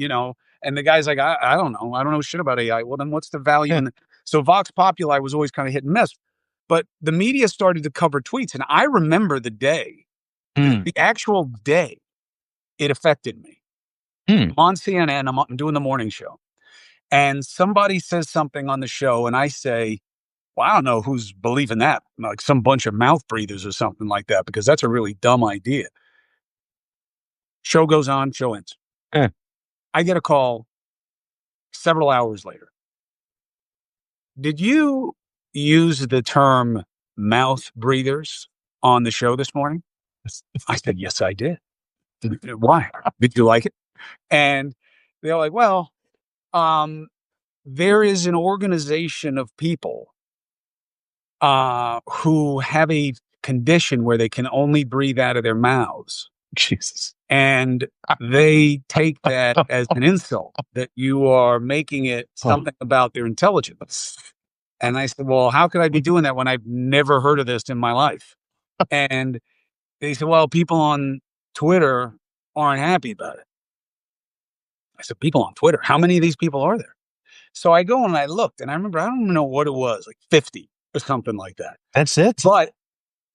And the guy's like, I don't know. I don't know shit about AI. Well, then what's the value Yeah. in so Vox Populi was always kind of hit and miss. But the media started to cover tweets. And I remember Hmm. the actual day it affected me. Hmm. I'm on CNN, I'm doing the morning show, and somebody says something on the show, and I say, well, I don't know who's believing that, like some bunch of mouth breathers or something like that, because that's a really dumb idea. Show goes on, show ends. Eh. I get a call several hours later. Did you use the term mouth breathers on the show this morning? I said, yes, I did. Why? Did you like it? And they're like, well, there is an organization of people who have a condition where they can only breathe out of their mouths. Jesus. And they take that as an insult, that you are making it something about their intelligence. And I said, well, how could I be doing that when I've never heard of this in my life? And they said, well, people on Twitter aren't happy about it. I said, people on Twitter, how many of these people are there? So I go and I looked, and I remember, I don't even know what it was, like 50 or something like that. That's it? But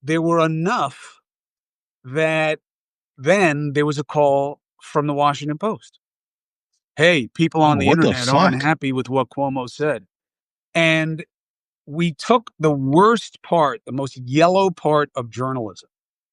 there were enough that then there was a call from the Washington Post. Hey, people on the internet aren't happy with what Cuomo said. And we took the worst part, the most yellow part of journalism,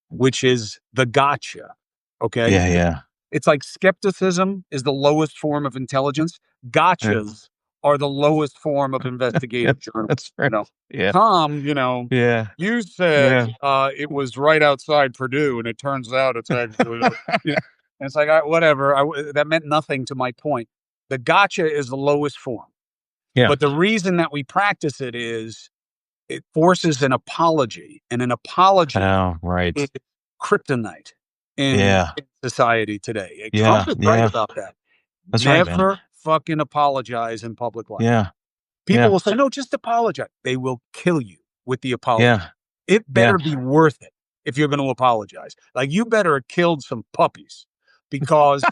which is the gotcha. Okay. Yeah. It's like skepticism is the lowest form of intelligence. Gotchas are the lowest form of investigative journalism. That's right. Yeah. Tom, Yeah. you said it was right outside Purdue, and it turns out it's actually, and it's like, whatever. That meant nothing to my point. The gotcha is the lowest form. Yeah. But the reason that we practice it is it forces an apology, and an apology is kryptonite in society today. Trump is right about that. That's Never right, fucking apologize in public life. Yeah. People will say, no, just apologize. They will kill you with the apology. Yeah. It better be worth it if you're going to apologize. Like, you better have killed some puppies, because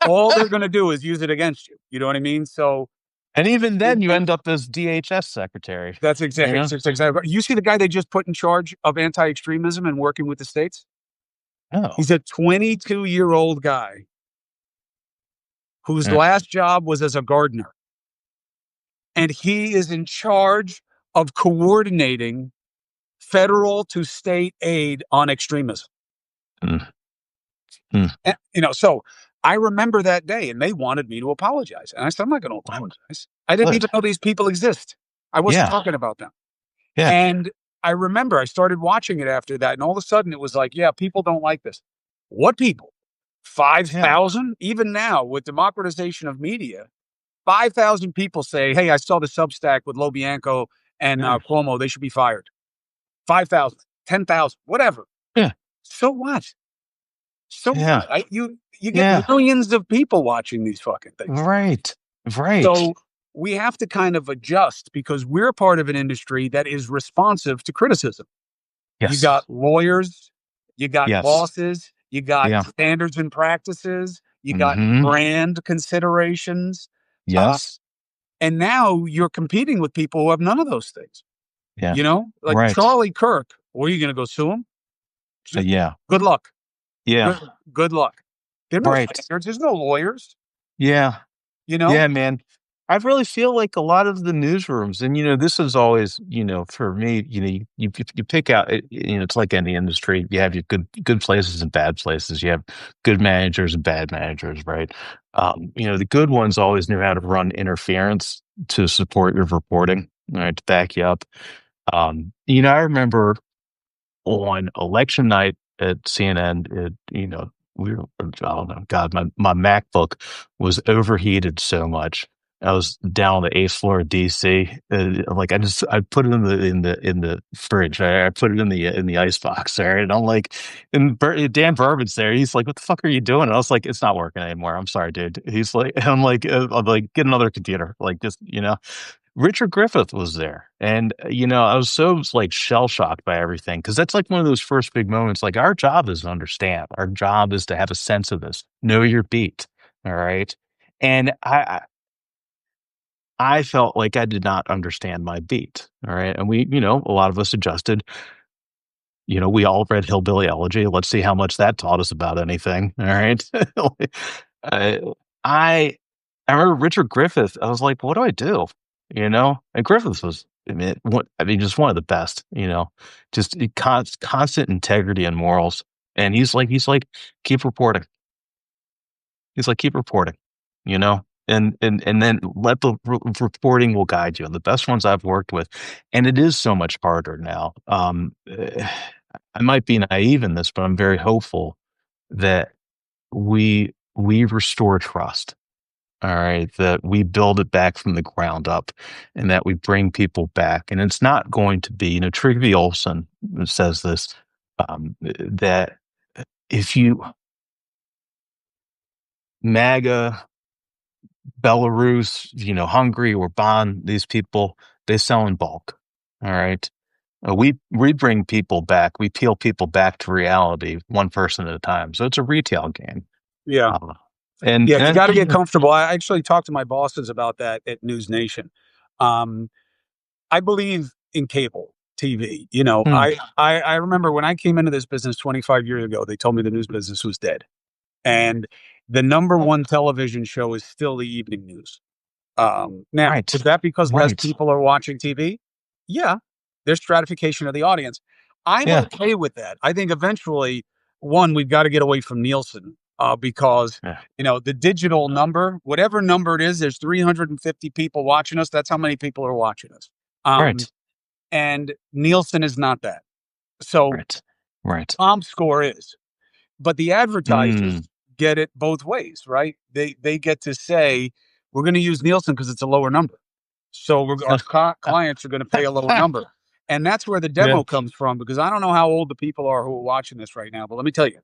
all they're going to do is use it against you. You know what I mean? So, and even then, you end up as DHS secretary. That's exactly. You see the guy they just put in charge of anti-extremism and working with the states? Oh. He's a 22-year-old guy whose last job was as a gardener. And he is in charge of coordinating federal to state aid on extremism. And, so I remember that day, and they wanted me to apologize. And I said, I'm not going to apologize. I didn't even know these people exist. I wasn't talking about them. Yeah. And I remember I started watching it after that, and all of a sudden it was like, yeah, people don't like this. What people? 5,000? Even now, with democratization of media, 5,000 people say, hey, I saw the Substack with LoBianco and Cuomo. They should be fired. 5,000, 10,000, whatever. Yeah. So what? So what? You get millions of people watching these fucking things. Right. So we have to kind of adjust, because we're part of an industry that is responsive to criticism. Yes. You got lawyers, you got bosses, you got standards and practices, you got brand considerations. Yes. And now you're competing with people who have none of those things. Yeah. Like Charlie Kirk. What, are you going to go sue him? Good luck. Yeah. Good luck. There are no standards. There's no lawyers. Yeah. Yeah, man. I really feel like a lot of the newsrooms, and this is always, for me, you pick out, it's like any industry. You have your good places and bad places. You have good managers and bad managers, right? The good ones always knew how to run interference to support your reporting, right, to back you up. I remember on election night at CNN, we were, oh no, God, my MacBook was overheated so much. I was down on the 8th floor of DC. I put it in the fridge. I put it in the ice box. All right. And I'm like, and Dan Burbin's there. He's like, what the fuck are you doing? And I was like, it's not working anymore. I'm sorry, dude. He's like, I'm like, get another computer. Like, just, Richard Griffith was there. And, I was so shell shocked by everything. Cause that's like one of those first big moments. Like, our job is to understand. Our job is to have a sense of this. Know your beat. All right. And I felt like I did not understand my beat. All right. And we, a lot of us adjusted. We all read Hillbilly Elegy. Let's see how much that taught us about anything. All right. I remember Richard Griffith. I was like, what do I do? And Griffith was, just one of the best, just constant integrity and morals. And he's like, keep reporting. He's like, keep reporting, you know, and then let the reporting will guide you. And the best ones I've worked with, and it is so much harder now. I might be naive in this, but I'm very hopeful that we restore trust. All right, that we build it back from the ground up, and that we bring people back. And it's not going to be, Trygve Olsen says this, that if you MAGA, Belarus, Hungary or Bonn, these people, they sell in bulk. All right. We bring people back. We peel people back to reality, one person at a time. So it's a retail game. Yeah. Uh, and, Yeah, you and got to get comfortable. I actually talked to my bosses about that at NewsNation. Um, I believe in cable TV. Hmm, I remember when I came into this business 25 years ago, they told me the news business was dead. And the number one television show is still the evening news. Now, right, is that because less right, people are watching TV? Yeah, there's stratification of the audience. I'm yeah, okay with that. I think eventually, one, we've got to get away from Nielsen because yeah, the digital number, whatever number it is, there's 350 people watching us. That's how many people are watching us. Um, right, and Nielsen is not that. So right, right. ComScore is. But the advertisers Mm. get it both ways, right? They get to say, we're going to use Nielsen because it's a lower number. So our clients are going to pay a lower number. And that's where the Yeah. demo comes from, because I don't know how old the people are who are watching this right now. But let me tell you,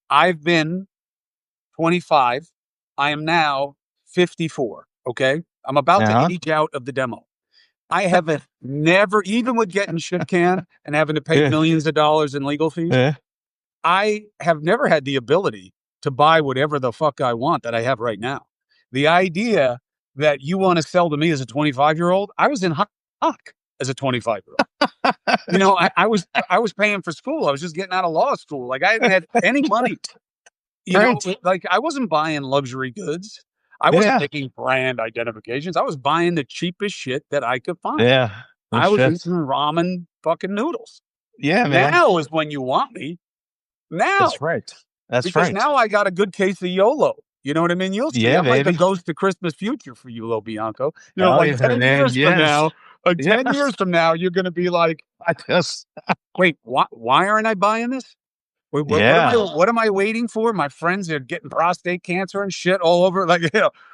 I've been 25. I am now 54. Okay. I'm about to Uh-huh. age out of the demo. I haven't never, even with getting shit canned and having to pay Yeah. millions of dollars in legal fees, Yeah. I have never had the ability to buy whatever the fuck I want that I have right now. The idea that you want to sell to me as a 25-year-old, I was in hock as a 25-year-old. I was paying for school. I was just getting out of law school. Like I hadn't had any money. Right. Like I wasn't buying luxury goods. I wasn't Yeah. making brand identifications. I was buying the cheapest shit that I could find. Yeah. No I was shit. eating ramen fucking noodles. Yeah, man. Now is when you want me. Now. That's right. That's Because right. now I got a good case of YOLO. You know what I mean? You'll see. Yeah, I'm like a baby. ghost of Christmas future for you, LoBianco. Oh, Like yeah, 10 man. years from Yes. now, 10 years Yes. from now, you're going to be like, I just, wait, why aren't I buying this? Wait, yeah. what am I waiting for? My friends are getting prostate cancer and shit all over. Like,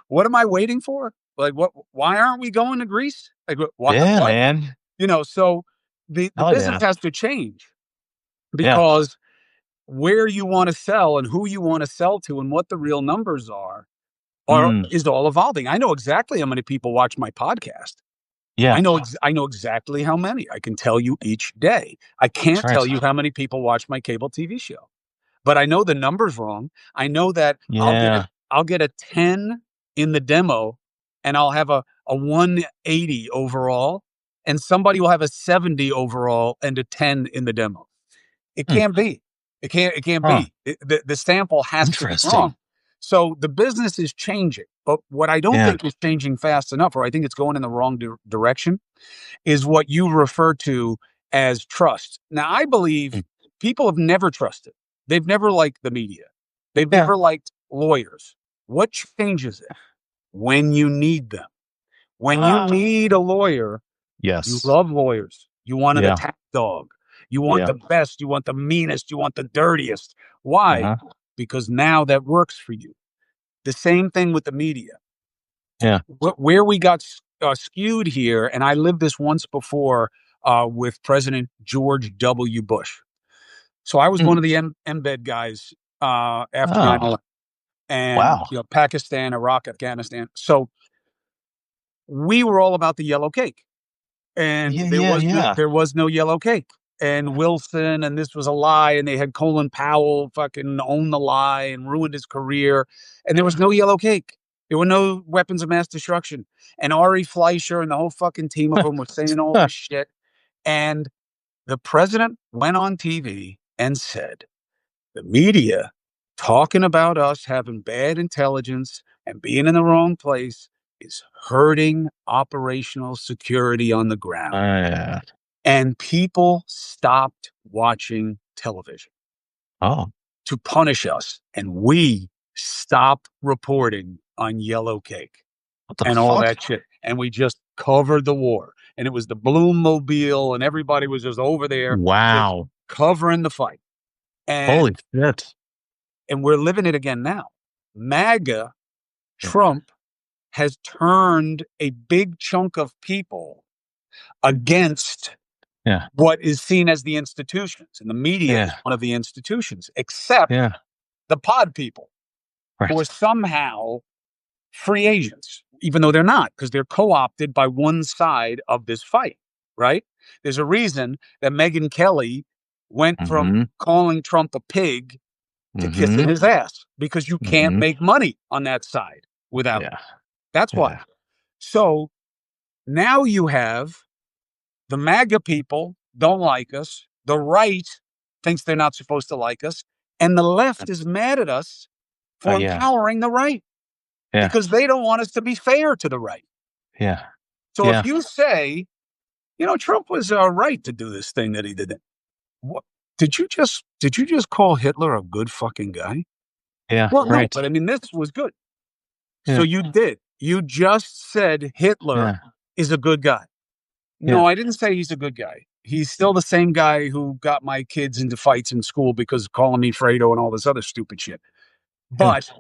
what am I waiting for? Like, why aren't we going to Greece? Like, Yeah, what? man. So the Hell business yeah. has to change Yeah. because where you want to sell and who you want to sell to and what the real numbers Mm. is all evolving. I know exactly how many people watch my podcast. Yeah. I know exactly how many. I can tell you each day. I That's can't tell right. you how many people watch my cable TV show. But I know the numbers wrong. I know that Yeah. I'll get a 10 in the demo and I'll have a 180 overall and somebody will have a 70 overall and a 10 in the demo. It Hmm. can't be. It can't Huh. be. The sample has to be wrong. Interesting. So the business is changing. But what I don't Yeah. think is changing fast enough, or I think it's going in the wrong direction, is what you refer to as trust. Now, I believe Mm. people have never trusted. They've never liked the media. They've Yeah. never liked lawyers. What changes it? When you need them. When you need a lawyer, you Yes. love lawyers. You want an Yeah. attack dog. You want Yeah. the best. You want the meanest. You want the dirtiest. Why? Uh-huh. Because now that works for you. The same thing with the media. Yeah. Where we got skewed here, and I lived this once before with President George W. Bush. So I was Mm. one of the embed guys after Oh, 9/11, and wow. Pakistan, Iraq, Afghanistan. So we were all about the yellow cake. And Yeah. Yeah. Yeah. there was no yellow cake. And Wilson, and this was a lie, and they had Colin Powell fucking own the lie and ruined his career, and there was no yellow cake. There were no weapons of mass destruction. And Ari Fleischer and the whole fucking team of them were saying all this shit. And the president went on TV and said, the media talking about us having bad intelligence and being in the wrong place is hurting operational security on the ground. Yeah. And people stopped watching television Oh. to punish us. And we stop reporting on yellow cake What the and all fuck? that shit. And we just covered the war. And it was the Bloom Mobile, and everybody was just over there just Wow. covering the fight. Holy And shit. we're living it again now. MAGA, Yeah. Trump, has turned a big chunk of people against Yeah. what is seen as the institutions. And the media is Yeah. one of the institutions, except Yeah. the pod people, who are Right. somehow free agents, even though they're not, because they're co-opted by one side of this fight, right? There's a reason that Megyn Kelly went from Mm-hmm. calling Trump a pig to kissing Mm-hmm. his ass, because you can't Mm-hmm. make money on that side without it. Yeah. That's why. Yeah. So now you have the MAGA people don't like us. The right thinks they're not supposed to like us. And the left is mad at us for Yeah. empowering the right Yeah. because they don't want us to be fair to the right. Yeah. So Yeah. if you say, Trump was right to do this thing that he did, what did you just call Hitler a good fucking guy? Yeah. Well, no, Right. but I mean this was good. So Yeah. you did. You just said Hitler Yeah. is a good guy. Yeah. No, I didn't say he's a good guy. He's still the same guy who got my kids into fights in school because of calling me Fredo and all this other stupid shit. Yeah. But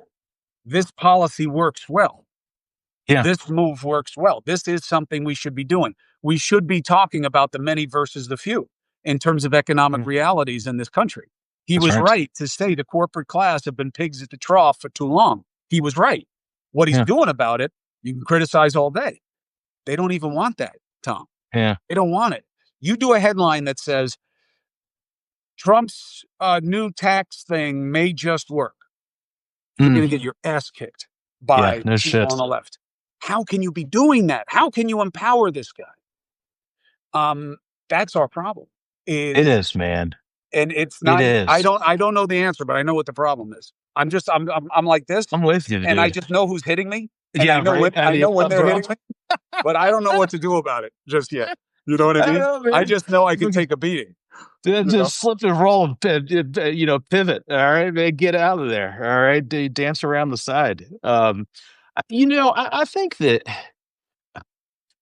this policy works well. Yeah. This move works well. This is something we should be doing. We should be talking about the many versus the few in terms of economic Yeah. realities in this country. He That's was right. right to say the corporate class have been pigs at the trough for too long. He was right. What he's Yeah. doing about it, you can criticize all day. They don't even want that, Tom. Yeah. They don't want it. You do a headline that says Trump's new tax thing may just work. You're going to get your ass kicked Yeah. by No people shit. on the left. How can you be doing that? How can you empower this guy? That's our problem. It is, man. And it's It not. I is. don't know the answer, but I know what the problem is. I'm like this, I'm with you, and I dude. just know who's hitting me, and Yeah. Right. I know when they're Bro. hitting me, but I don't know what to do about it just yet. You know what I I mean? know, man. I just know I can take a beating. Just slip and roll and pivot. All right, man, get out of there. All right, dance around the side. I think that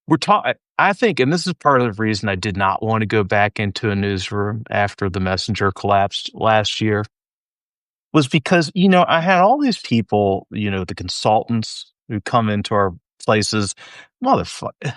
we're talking. I think, and this is part of the reason I did not want to go back into a newsroom after the Messenger collapsed last year, was because I had all these people, the consultants who come into our places, motherfucker.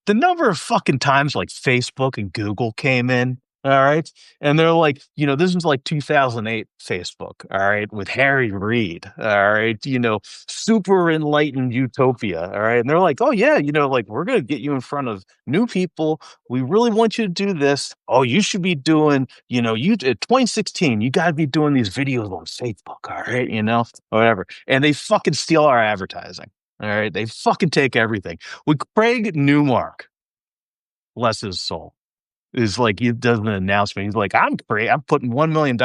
The number of fucking times like Facebook and Google came in, all right? And they're like, this was like 2008 Facebook, all right, with Harry Reid, all right, super enlightened utopia, all right? And they're like, oh, yeah, like we're going to get you in front of new people. We really want you to do this. Oh, you should be doing, you 2016, you got to be doing these videos on Facebook, all right, whatever. And they fucking steal our advertising. All right. They fucking take everything. With Craig Newmark, bless his soul, is like, he does an announcement. He's like, I'm putting $1 million.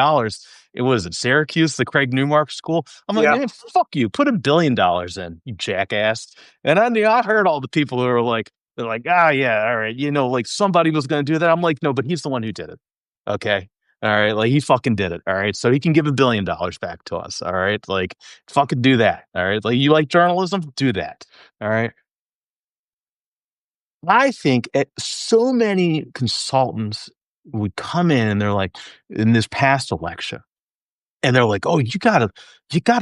It was at Syracuse, the Craig Newmark school. I'm like, Yeah. man, fuck you. Put $1 billion in, you jackass. And I heard all the people who are like, they're like, yeah, all right. Like somebody was going to do that. I'm like, no, but he's the one who did it. Okay. All right. Like he fucking did it. All right. So he can give $1 billion back to us. All right. Like fucking do that. All right. Like you like journalism? Do that. All right. I think so many consultants would come in and they're like, in this past election, and they're like, oh, you gotta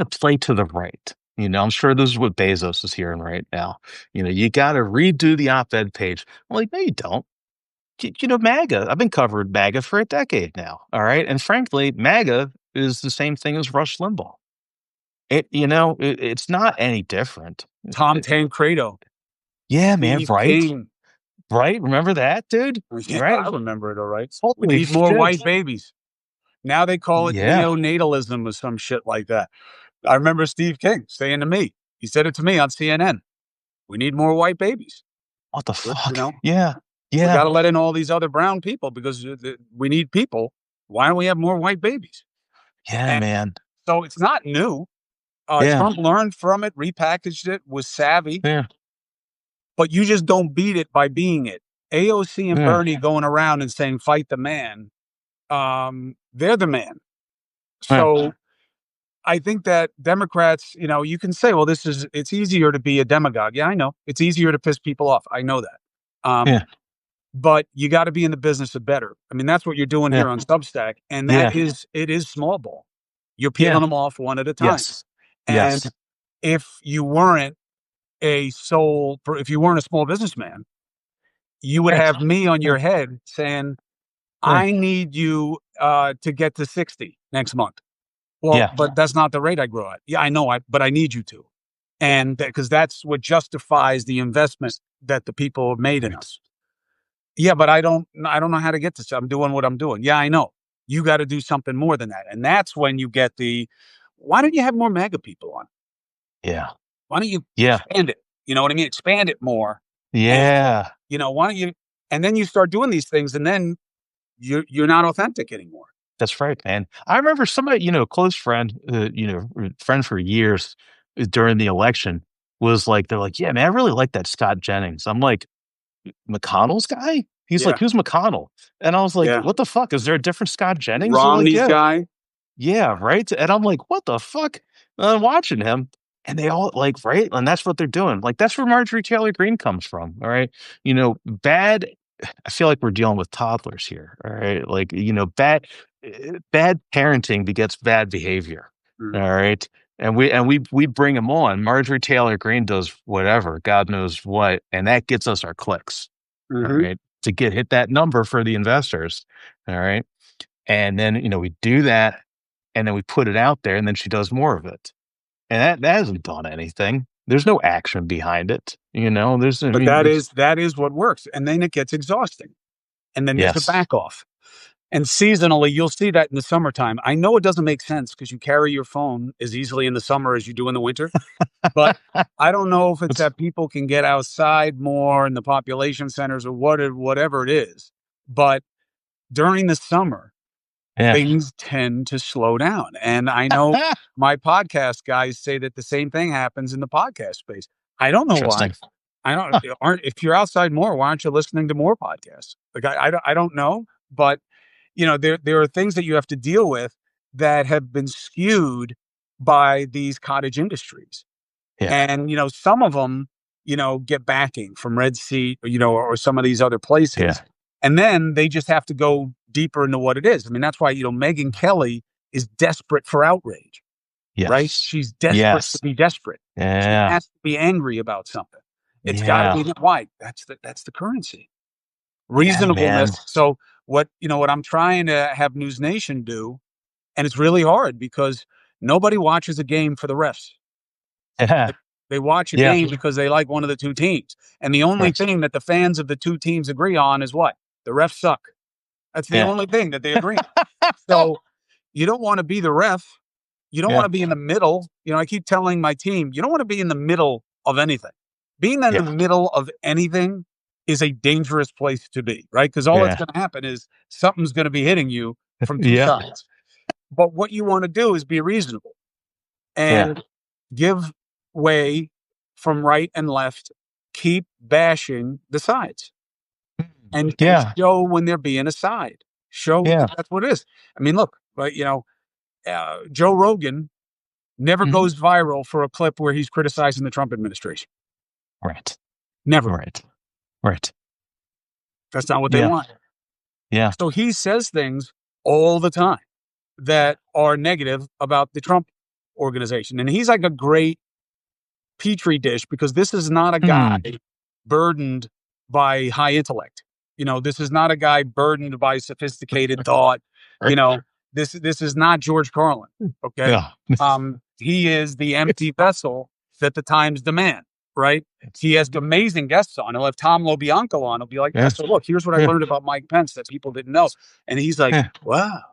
play to the right. I'm sure this is what Bezos is hearing right now. You gotta redo the op-ed page. I'm like, no, you don't. MAGA. I've been covering MAGA for a decade now. All right. And frankly, MAGA is the same thing as Rush Limbaugh. It's not any different. Tom Tancredo. Yeah, man. Steve Right. King. Right. Remember that, dude? Yeah, Right. I remember it all right. We Holy need more shit. white babies. Now they call it Yeah. neonatalism or some shit like that. I remember Steve King saying to me, he said it to me on CNN. We need more white babies. What the fuck? Yeah. Yeah. We got to let in all these other brown people because we need people. Why don't we have more white babies? Yeah, And man. so it's not new. Yeah. Trump learned from it, repackaged it, was savvy. Yeah. But you just don't beat it by being it. AOC and Yeah. Bernie going around and saying, fight the man. They're the man. So I think that Democrats, you can say, well, it's easier to be a demagogue. Yeah, I know. It's easier to piss people off. I know that. Yeah. But you got to be in the business of better. I mean, that's what you're doing Yeah. here on Substack. And Yeah. it is small ball. You're peeling Yeah. them off one at a time. Yes. And Yes. if you weren't if you weren't a small businessman, you would Yeah. have me on Yeah. your head saying, Yeah. I need you to get to 60 next month. Well, Yeah. but that's not the rate I grow at. Yeah, I know, but I need you to. And because that's what justifies the investment that the people have made in Right. us. Yeah, but I don't know how to get this. I'm doing what I'm doing. Yeah, I know. You got to do something more than that. And that's when you get why don't you have more MAGA people on? Yeah. Why don't you Yeah. expand it? You know what I mean? Expand it more. And, Yeah. why don't you, and then you start doing these things and then you're not authentic anymore. That's right, man. I remember somebody, a close friend, friend for years during the election was like, they're like, yeah, man, I really like that Scott Jennings. I'm like, McConnell's guy? He's like, Yeah. who's McConnell? And I was like, Yeah. what the fuck? Is there a different Scott Jennings? They're like, Romney's yeah, guy. yeah, right. And I'm like, what the fuck? And I'm watching him. And they all like, right. And that's what they're doing. Like, that's where Marjorie Taylor Greene comes from. All right. Bad. I feel like we're dealing with toddlers here. All right. Like, bad parenting begets bad behavior. Mm. All right. And we bring them on. Marjorie Taylor Greene does whatever, God knows what, and that gets us our clicks. Mm-hmm. All right. To hit that number for the investors. All right. And then, we do that and then we put it out there and then she does more of it. And that hasn't done anything. There's no action behind it. But that is what works. And then it gets exhausting. And then there's a back off. And seasonally, you'll see that in the summertime. I know it doesn't make sense because you carry your phone as easily in the summer as you do in the winter. But I don't know if it's that people can get outside more in the population centers or whatever it is. But during the summer, things tend to slow down. And I know my podcast guys say that the same thing happens in the podcast space. I don't know why. If you're outside more, why aren't you listening to more podcasts? Like I don't know, but there are things that you have to deal with that have been skewed by these cottage industries. Yeah. And, some of them, get backing from Red Sea, or some of these other places. Yeah. And then they just have to go deeper into what it is. I mean, that's why, Megyn Kelly is desperate for outrage, right? She's desperate to be desperate. Yeah. She has to be angry about something. It's got to be why. That's the currency. Reasonableness. Yeah, so what I'm trying to have NewsNation do, and it's really hard because nobody watches a game for the refs. Yeah. They watch a game because they like one of the two teams. And the only thing that the fans of the two teams agree on is what? The refs suck. That's the only thing that they agree on. So you don't want to be the ref. You don't want to be in the middle. I keep telling my team, you don't want to be in the middle of anything. Being in the middle of anything is a dangerous place to be, right? Because all that's going to happen is something's going to be hitting you from two sides. But what you want to do is be reasonable and give way from right and left. Keep bashing the sides and show when they're being a side. Show that that's what it is. I mean, look, right? Joe Rogan never goes viral for a clip where he's criticizing the Trump administration. Right. Never. Right. That's not what they want. Yeah. So he says things all the time that are negative about the Trump organization. And he's like a great petri dish because this is not a guy burdened by high intellect. This is not a guy burdened by sophisticated thought. This is not George Carlin. Okay. Yeah. He is the empty vessel that the times demand. Right. He has amazing guests on. He'll have Tom LoBianco on. He'll be like, so look, here's what I learned about Mike Pence that people didn't know. And he's like, wow,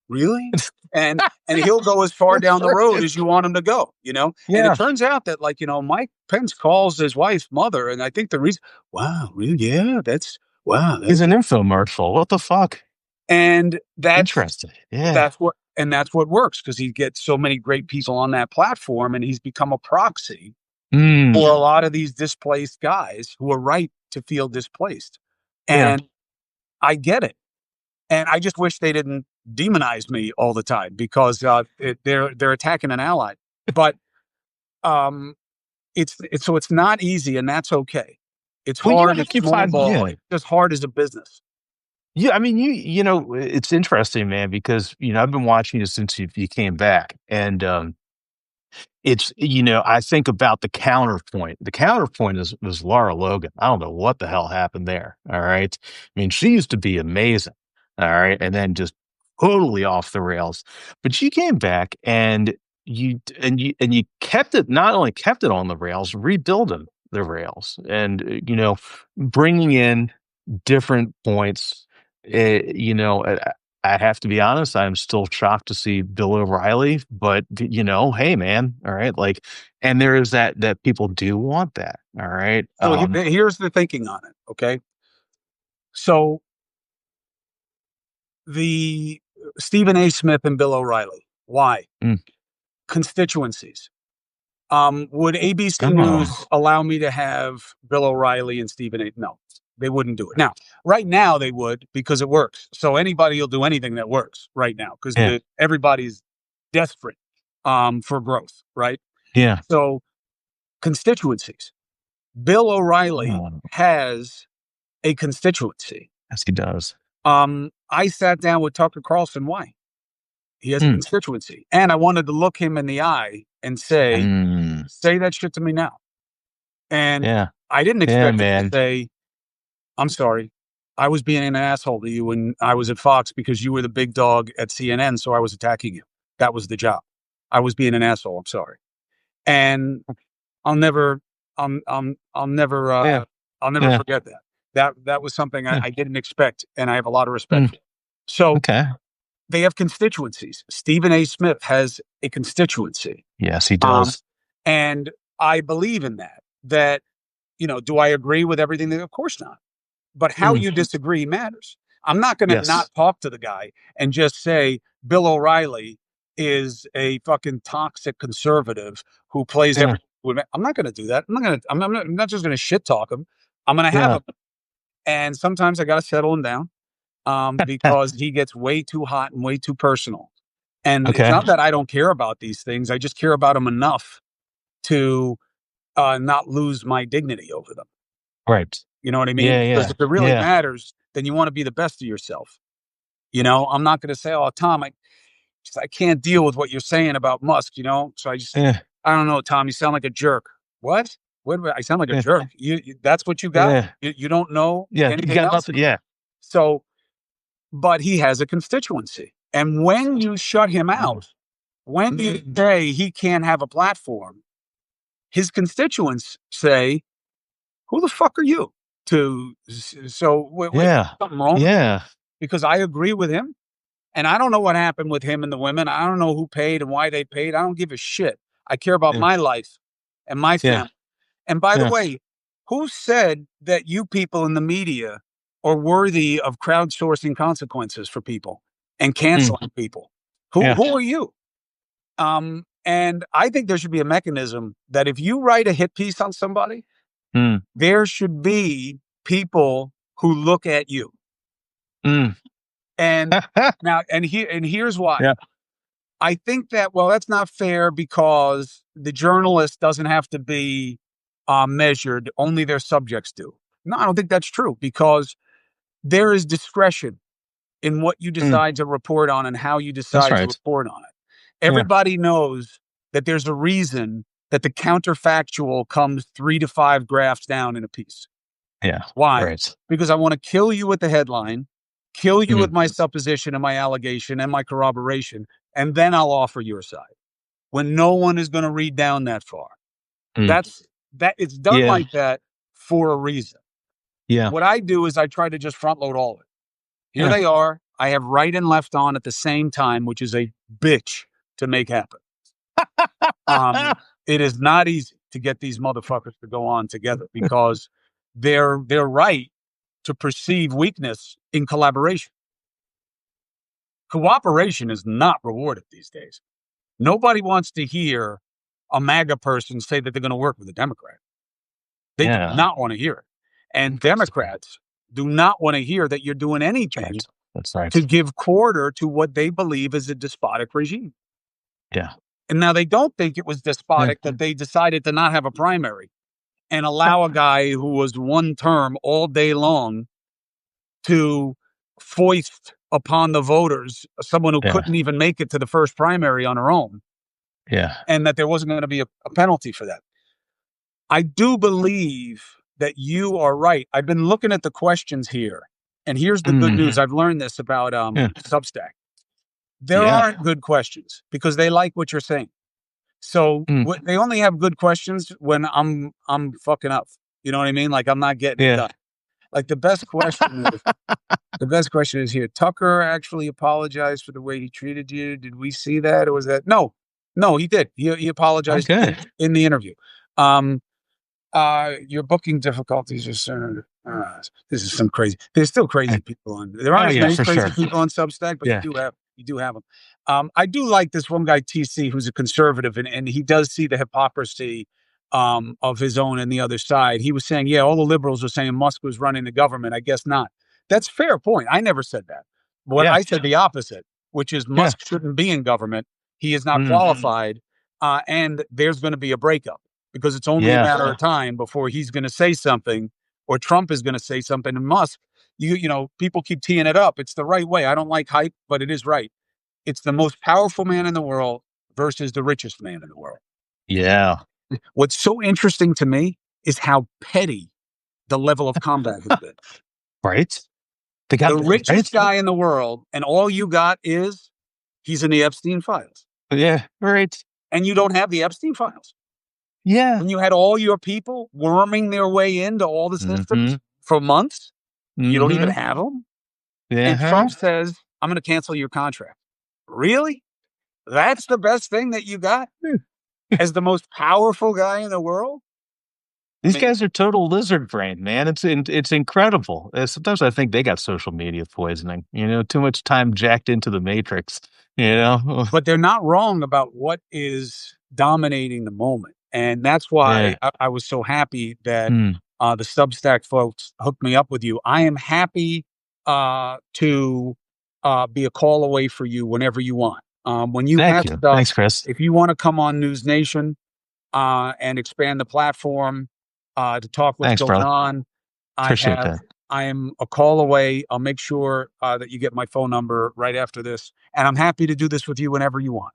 really? And he'll go as far down the road as you want him to go, And it turns out that Mike Pence calls his wife mother. And I think the reason, wow, really? Yeah, he's an infomercial. What the fuck? And that's interesting. Yeah. That's what works because he gets so many great people on that platform and he's become a proxy for a lot of these displaced guys who are right to feel displaced. And I get it. And I just wish they didn't demonize me all the time because they're attacking an ally. But it's not easy, and that's okay. It's Well, hard. I It's think you small find, ball. It's just hard as a business. yeah, I mean, it's interesting, man, because I've been watching you since you came back, and it's I think about the counterpoint. The counterpoint is was Laura Logan. I don't know what the hell happened there. All right, I mean, she used to be amazing. All right, and then just totally off the rails. But she came back, and you kept it. Not only kept it on the rails, rebuilding the rails, and bringing in different points. I have to be honest, I'm still shocked to see Bill O'Reilly, but hey man, all right, like, and there is that people do want that, all right. So here's the thinking on it. Okay, so the Stephen A. Smith and Bill O'Reilly. Why? Mm. Constituencies. Would ABC Oh, News allow me to have Bill O'Reilly and Stephen A? No, they wouldn't do it. Now, right now they would because it works. So anybody will do anything that works right now yeah, because everybody's desperate for growth, right? yeah, So constituencies. Bill O'Reilly oh, has a constituency. yes, he does. I sat down with Tucker Carlson. Why? He has a Mm. constituency. And I wanted to look him in the eye and say Mm. that shit to me now. And Yeah, I didn't yeah, expect him to man. say, I'm sorry. I was being an asshole to you when I was at Fox because you were the big dog at CNN, so I was attacking you. That was the job. I was being an asshole. I'm sorry. And I'll never, I'll never, Yeah, I'll never yeah, forget that. That was something yeah. I didn't expect, and I have a lot of respect Mm. for. So Okay. they have constituencies. Stephen A. Smith has a constituency. Yes, he Um, does. and I believe in that. That, do I agree with everything? Of course not. But how Mm. you disagree matters. I'm not going to not Yes. talk to the guy and just say Bill O'Reilly is a fucking toxic conservative who plays Yeah, every. I'm not going to do that. I'm not just going to shit talk him. I'm going to have yeah. him. And sometimes I got to settle him down because he gets way too hot and way too personal. And it's Okay. not that I don't care about these things. I just care about them enough to not lose my dignity over them. Right. You know what I mean? Yeah, Because yeah, if it really yeah, matters, then you want to be the best of yourself. I'm not going to say, "Oh, Tom, I can't deal with what you're saying about Musk." So yeah, I don't know, Tom. You sound like a jerk. What? I sound like a yeah, jerk? That's what you got? yeah, You don't know yeah. You anything got else? nothing. Yeah. So, but he has a constituency, and when you shut him out, when you say he can't have a platform, his constituents say, "Who the fuck are you?" So wait, Yeah. something wrong? Yeah. Because I agree with him, and I don't know what happened with him and the women. I don't know who paid and why they paid. I don't give a shit. I care about Yeah. my life and my Yeah. family. And by the Yeah. way, who said that you people in the media are worthy of crowdsourcing consequences for people and Mm. canceling people? Who Yeah. who are you? And I think there should be a mechanism that if you write a hit piece on somebody, Mm. there should be people who look at you. Mm. And now, here's why. Yeah. I think that, well, that's not fair because the journalist doesn't have to be measured, only their subjects do. No, I don't think that's true because there is discretion in what you Mm. decide to report on and how you That's decide to right. report on it. Yeah. Everybody knows that there's a reason that the counterfactual comes 3 to 5 graphs down in a piece. Yeah. Why? Right. Because I want to kill you with the headline, kill you with Mm. my supposition and my allegation and my corroboration, and then I'll offer your side when no one is going to read down that far. Mm. That it's done Yeah. like that for a reason. Yeah. What I do is I try to just front load all of it. Here Yeah. they are. I have right and left on at the same time, which is a bitch to make happen. It is not easy to get these motherfuckers to go on together because they're right to perceive weakness in collaboration. Cooperation is not rewarded these days. Nobody wants to hear a MAGA person say that they're going to work with a Democrat. They do Yeah. not want to hear it. And Democrats do not want to hear that you're doing anything Right. That's right. to give quarter to what they believe is a despotic regime. Yeah. And now they don't think it was despotic that they decided to not have a primary and allow a guy who was one term all day long to foist upon the voters someone who Yeah. couldn't even make it to the first primary on her own, Yeah. and that there wasn't going to be a penalty for that. I do believe that you are right. I've been looking at the questions here, and here's the good news. I've learned this about Yeah. Substack. There Yeah. aren't good questions because they like what you're saying. So they only have good questions when I'm fucking up. You know what I mean? Like I'm not getting it Yeah. done. Like the best question is here. Tucker actually apologized for the way he treated you. Did we see that, or was that no? No, he did. He apologized Okay. in the interview. Your booking difficulties are certain. This is some crazy. There's still crazy people on. There aren't as many for crazy sure. people on Substack, but Yeah. you do have them. I do like this one guy TC who's a conservative, and he does see the hypocrisy of his own and the other side. He was saying, yeah, all the liberals are saying Musk was running the government. I guess not. That's a fair point. I never said that. What Yeah. I said the opposite, which is Yeah. Musk shouldn't be in government. He is not qualified, and there's going to be a breakup because it's only a matter of time before he's going to say something or Trump is going to say something. And Musk, you know, people keep teeing it up. It's the right way. I don't like hype, but it is right. It's the most powerful man in the world versus the richest man in the world. Yeah. What's so interesting to me is how petty the level of combat has been. Right. The richest guy in the world, and all you got is he's in the Epstein files. Yeah. Right. And you don't have the Epstein files. Yeah. When you had all your people worming their way into all the systems for months, you don't even have them. And Trump says, I'm going to cancel your contract. Really? That's the best thing that you got as the most powerful guy in the world? These guys are total lizard brain, man. It's incredible. Sometimes I think they got social media poisoning. You know, too much time jacked into the matrix. You know, but they're not wrong about what is dominating the moment, and that's why I was so happy that the Substack folks hooked me up with you. I am happy to be a call away for you whenever you want. When you have stuff, thanks, Chris. If you want to come on NewsNation and expand the platform to talk what's going on, Appreciate that. I am a call away. I'll make sure that you get my phone number right after this. And I'm happy to do this with you whenever you want.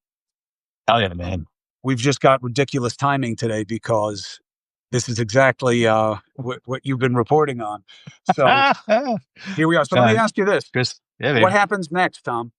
Hell yeah, man. We've just got ridiculous timing today because this is exactly what you've been reporting on. So here we are. So let me ask you this. Chris, what happens next, Tom?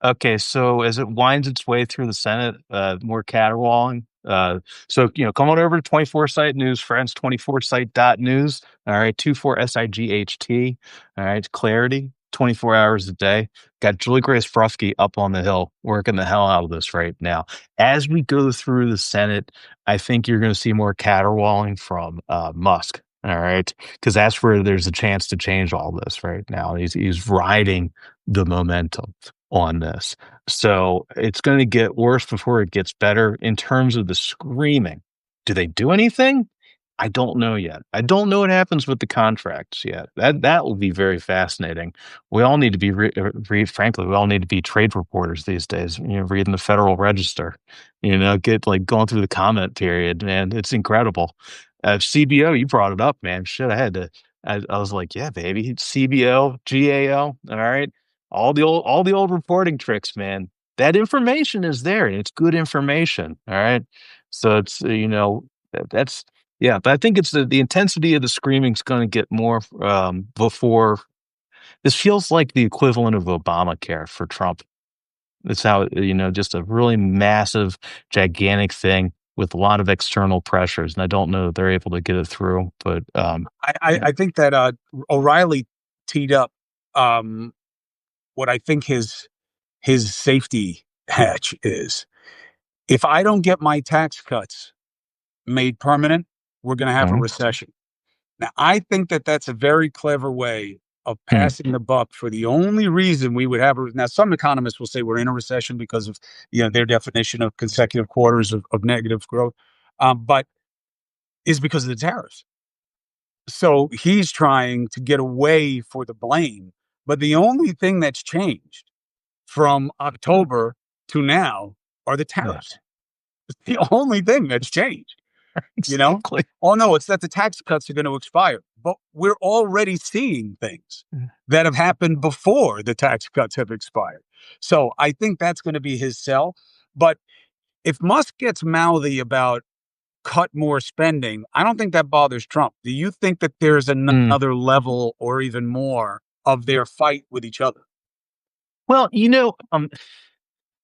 Okay, so as it winds its way through the Senate, more caterwauling. So, you know, come on over to 24 Site News, friends, 24site.news. All right, 24SIGHT. All right, clarity, 24 hours a day. Got Julie Grace Frufke up on the Hill, working the hell out of this right now. As we go through the Senate, I think you're going to see more caterwauling from Musk. All right, because that's where there's a chance to change all this right now. He's riding the momentum on this. So it's going to get worse before it gets better in terms of the screaming. Do they do anything? I don't know yet. I don't know what happens with the contracts yet. That will be very fascinating. We all need to be frankly, we all need to be trade reporters these days. You know, reading the Federal Register, you know, get like going through the comment period, man. It's incredible. CBO, you brought it up, man. Shit, I was like, yeah, baby, CBO, GAO. All right. All the old reporting tricks, man. That information is there and it's good information. All right. So it's, you know, that's, yeah, but I think it's the intensity of the screaming is going to get more before this feels like the equivalent of Obamacare for Trump. It's how, you know, just a really massive, gigantic thing with a lot of external pressures. And I don't know that they're able to get it through, but I think that O'Reilly teed up what I think his safety hatch is. If I don't get my tax cuts made permanent, we're going to have a recession. Now, I think that that's a very clever way of passing the buck for the only reason we would have. Now, some economists will say we're in a recession because of, you know, their definition of consecutive quarters of negative growth, but is because of the tariffs. So he's trying to get away for the blame But the only thing that's changed from October to now are the tariffs. It's the only thing that's changed. Exactly. Oh no, it's that the tax cuts are going to expire. But we're already seeing things that have happened before the tax cuts have expired. So I think that's going to be his sell. But if Musk gets mouthy about cut more spending, I don't think that bothers Trump. Do you think that there's another level or even more of their fight with each other? Well,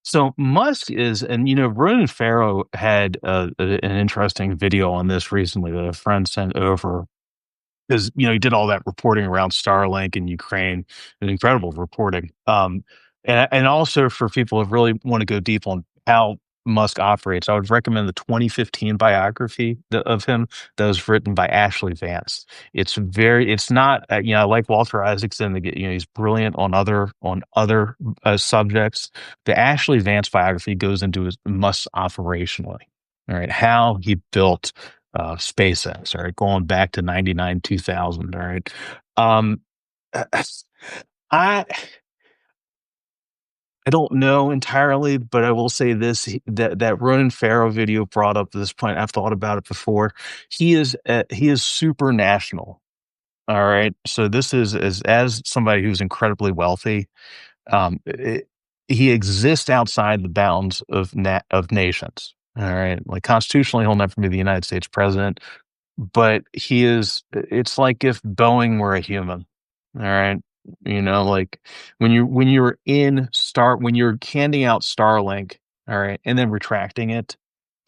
so Musk is, and Ronan Farrow had an interesting video on this recently that a friend sent over because he did all that reporting around Starlink in Ukraine, an incredible reporting. And also for people who really want to go deep on how Musk operates, I would recommend the 2015 biography of him that was written by Ashley Vance. It's not, I like Walter Isaacson. He's brilliant on other subjects. The Ashley Vance biography goes into his Musk operationally. All right, how he built SpaceX, all right, going back to 99, 2000, all right. Um, I I don't know entirely, but I will say this: that Ronan Farrow video brought up this point. I've thought about it before. He is super national. All right, so this is as somebody who's incredibly wealthy. Um, it, he exists outside the bounds of nations. All right, like constitutionally, he'll never be the United States president, but he is. It's like if Boeing were a human. All right. Like when you're handing out Starlink, all right, and then retracting it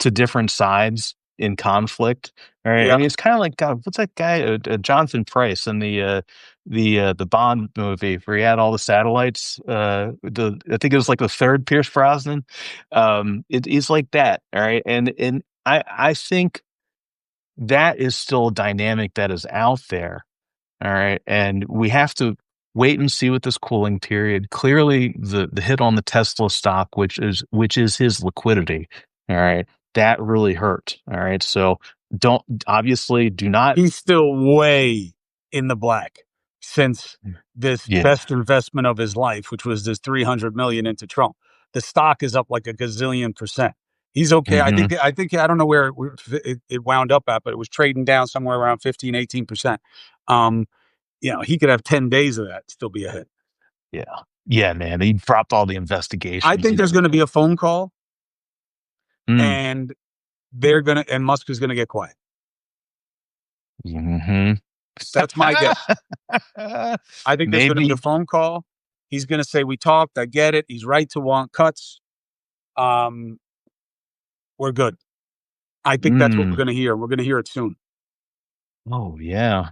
to different sides in conflict. All right. I Yeah. mean, it's kind of like God, what's that guy, Jonathan Price in the Bond movie where he had all the satellites. I think it was like the third Pierce Brosnan. It's like that. All right. And I think that is still a dynamic that is out there. All right. And we have to wait and see with this cooling period. Clearly the hit on the Tesla stock, which is his liquidity. All right. That really hurt. All right. So do not. He's still way in the black since this Yeah. best investment of his life, which was this 300 million into Trump. The stock is up like a gazillion percent. He's okay. Mhm. I think I don't know where it wound up at, but it was trading down somewhere around 15, 18%. He could have 10 days of that, still be ahead. Yeah. Yeah, man. He dropped all the I investigations. think there's going to be a phone call Mm. and and Musk is going to get quiet. Mhm. That's my guess. I think there's going to be a Maybe. phone call. He's going to say, we talked. I get it. He's right to want cuts. Um, we're good. I think that's what we're Mm. going to hear. We're going to hear it soon. Oh, yeah.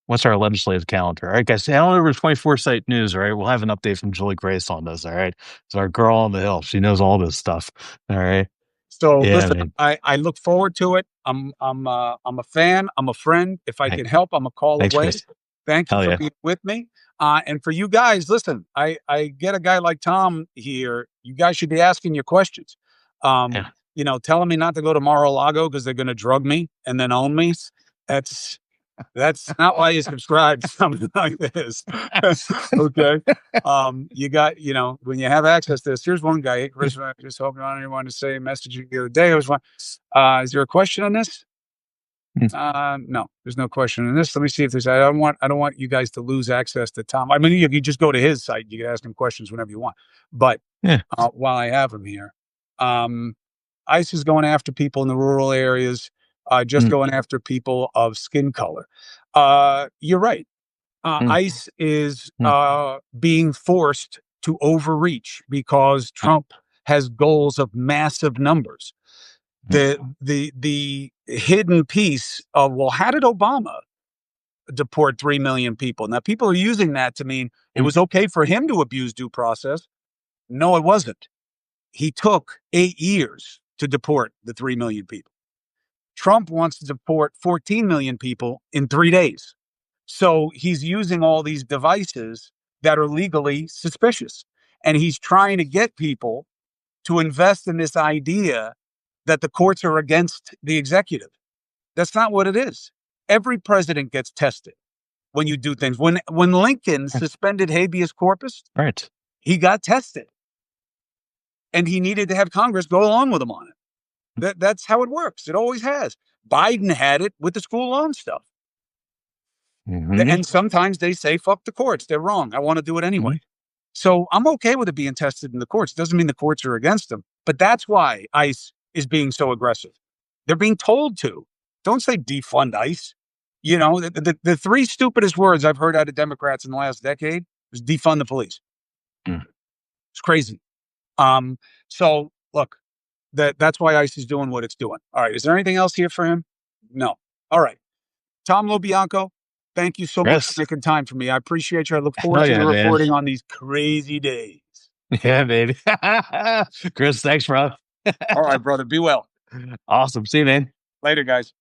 What's our legislative calendar? All right, guys. Head on over to 24 Site News. All right. We'll have an update from Julie Grace on this. All right. It's our girl on the hill. She knows all this stuff. All right. So Yeah, listen, man. I look forward to it. I'm a fan. I'm a friend. If I Hey, can help, I'm a call thanks, away. Chris. Thank you Hell for yeah. being with me. And for you guys, listen, I get a guy like Tom here. You guys should be asking your questions. Yeah. Telling me not to go to Mar-a-Lago because they're going to drug me and then own me. That's That's not why you subscribe to something like this. Okay. You got, when you have access to this, here's one guy. Hey, Chris, I just hoping on anyone to say a message the other day. I was one. Is there a question on this? No, there's no question on this. Let me see if there's. I don't want you guys to lose access to Tom. I mean, you just go to his site. You can ask him questions whenever you want. But Yeah. while I have him here, um, ICE is going after people in the rural areas, just Mm, going after people of skin color. You're right. mm, ICE is mm, being forced to overreach because mm, Trump has goals of massive numbers. mm, The hidden piece of, well, how did Obama deport 3 million people? Now people are using that to mean it mm, was okay for him to abuse due process. No, it wasn't. He took 8 years to deport the 3 million people. Trump wants to deport 14 million people in 3 days. So he's using all these devices that are legally suspicious. And he's trying to get people to invest in this idea that the courts are against the executive. That's not what it is. Every president gets tested. when you do things. When Lincoln suspended habeas corpus, right, he got tested, and he needed to have Congress go along with him on it. That's how it works. It always has. Biden had it with the school loan stuff. And sometimes they say, fuck the courts. They're wrong. I want to do it anyway. So I'm okay with it being tested in the courts. Doesn't mean the courts are against them. But that's why ICE is being so aggressive. They're being told to. Don't say defund ICE. You know, the three stupidest words I've heard out of Democrats in the last decade was defund the police. It's crazy. So look, that's why ICE is doing what it's doing. All right. Is there anything else here for him? No. All right. Tom LoBianco, thank you so much for making time for me. I appreciate you. I look forward to your reporting on these crazy days. Yeah, baby. Chris, thanks, bro. All right, brother. Be well. Awesome. See you, man. Later, guys.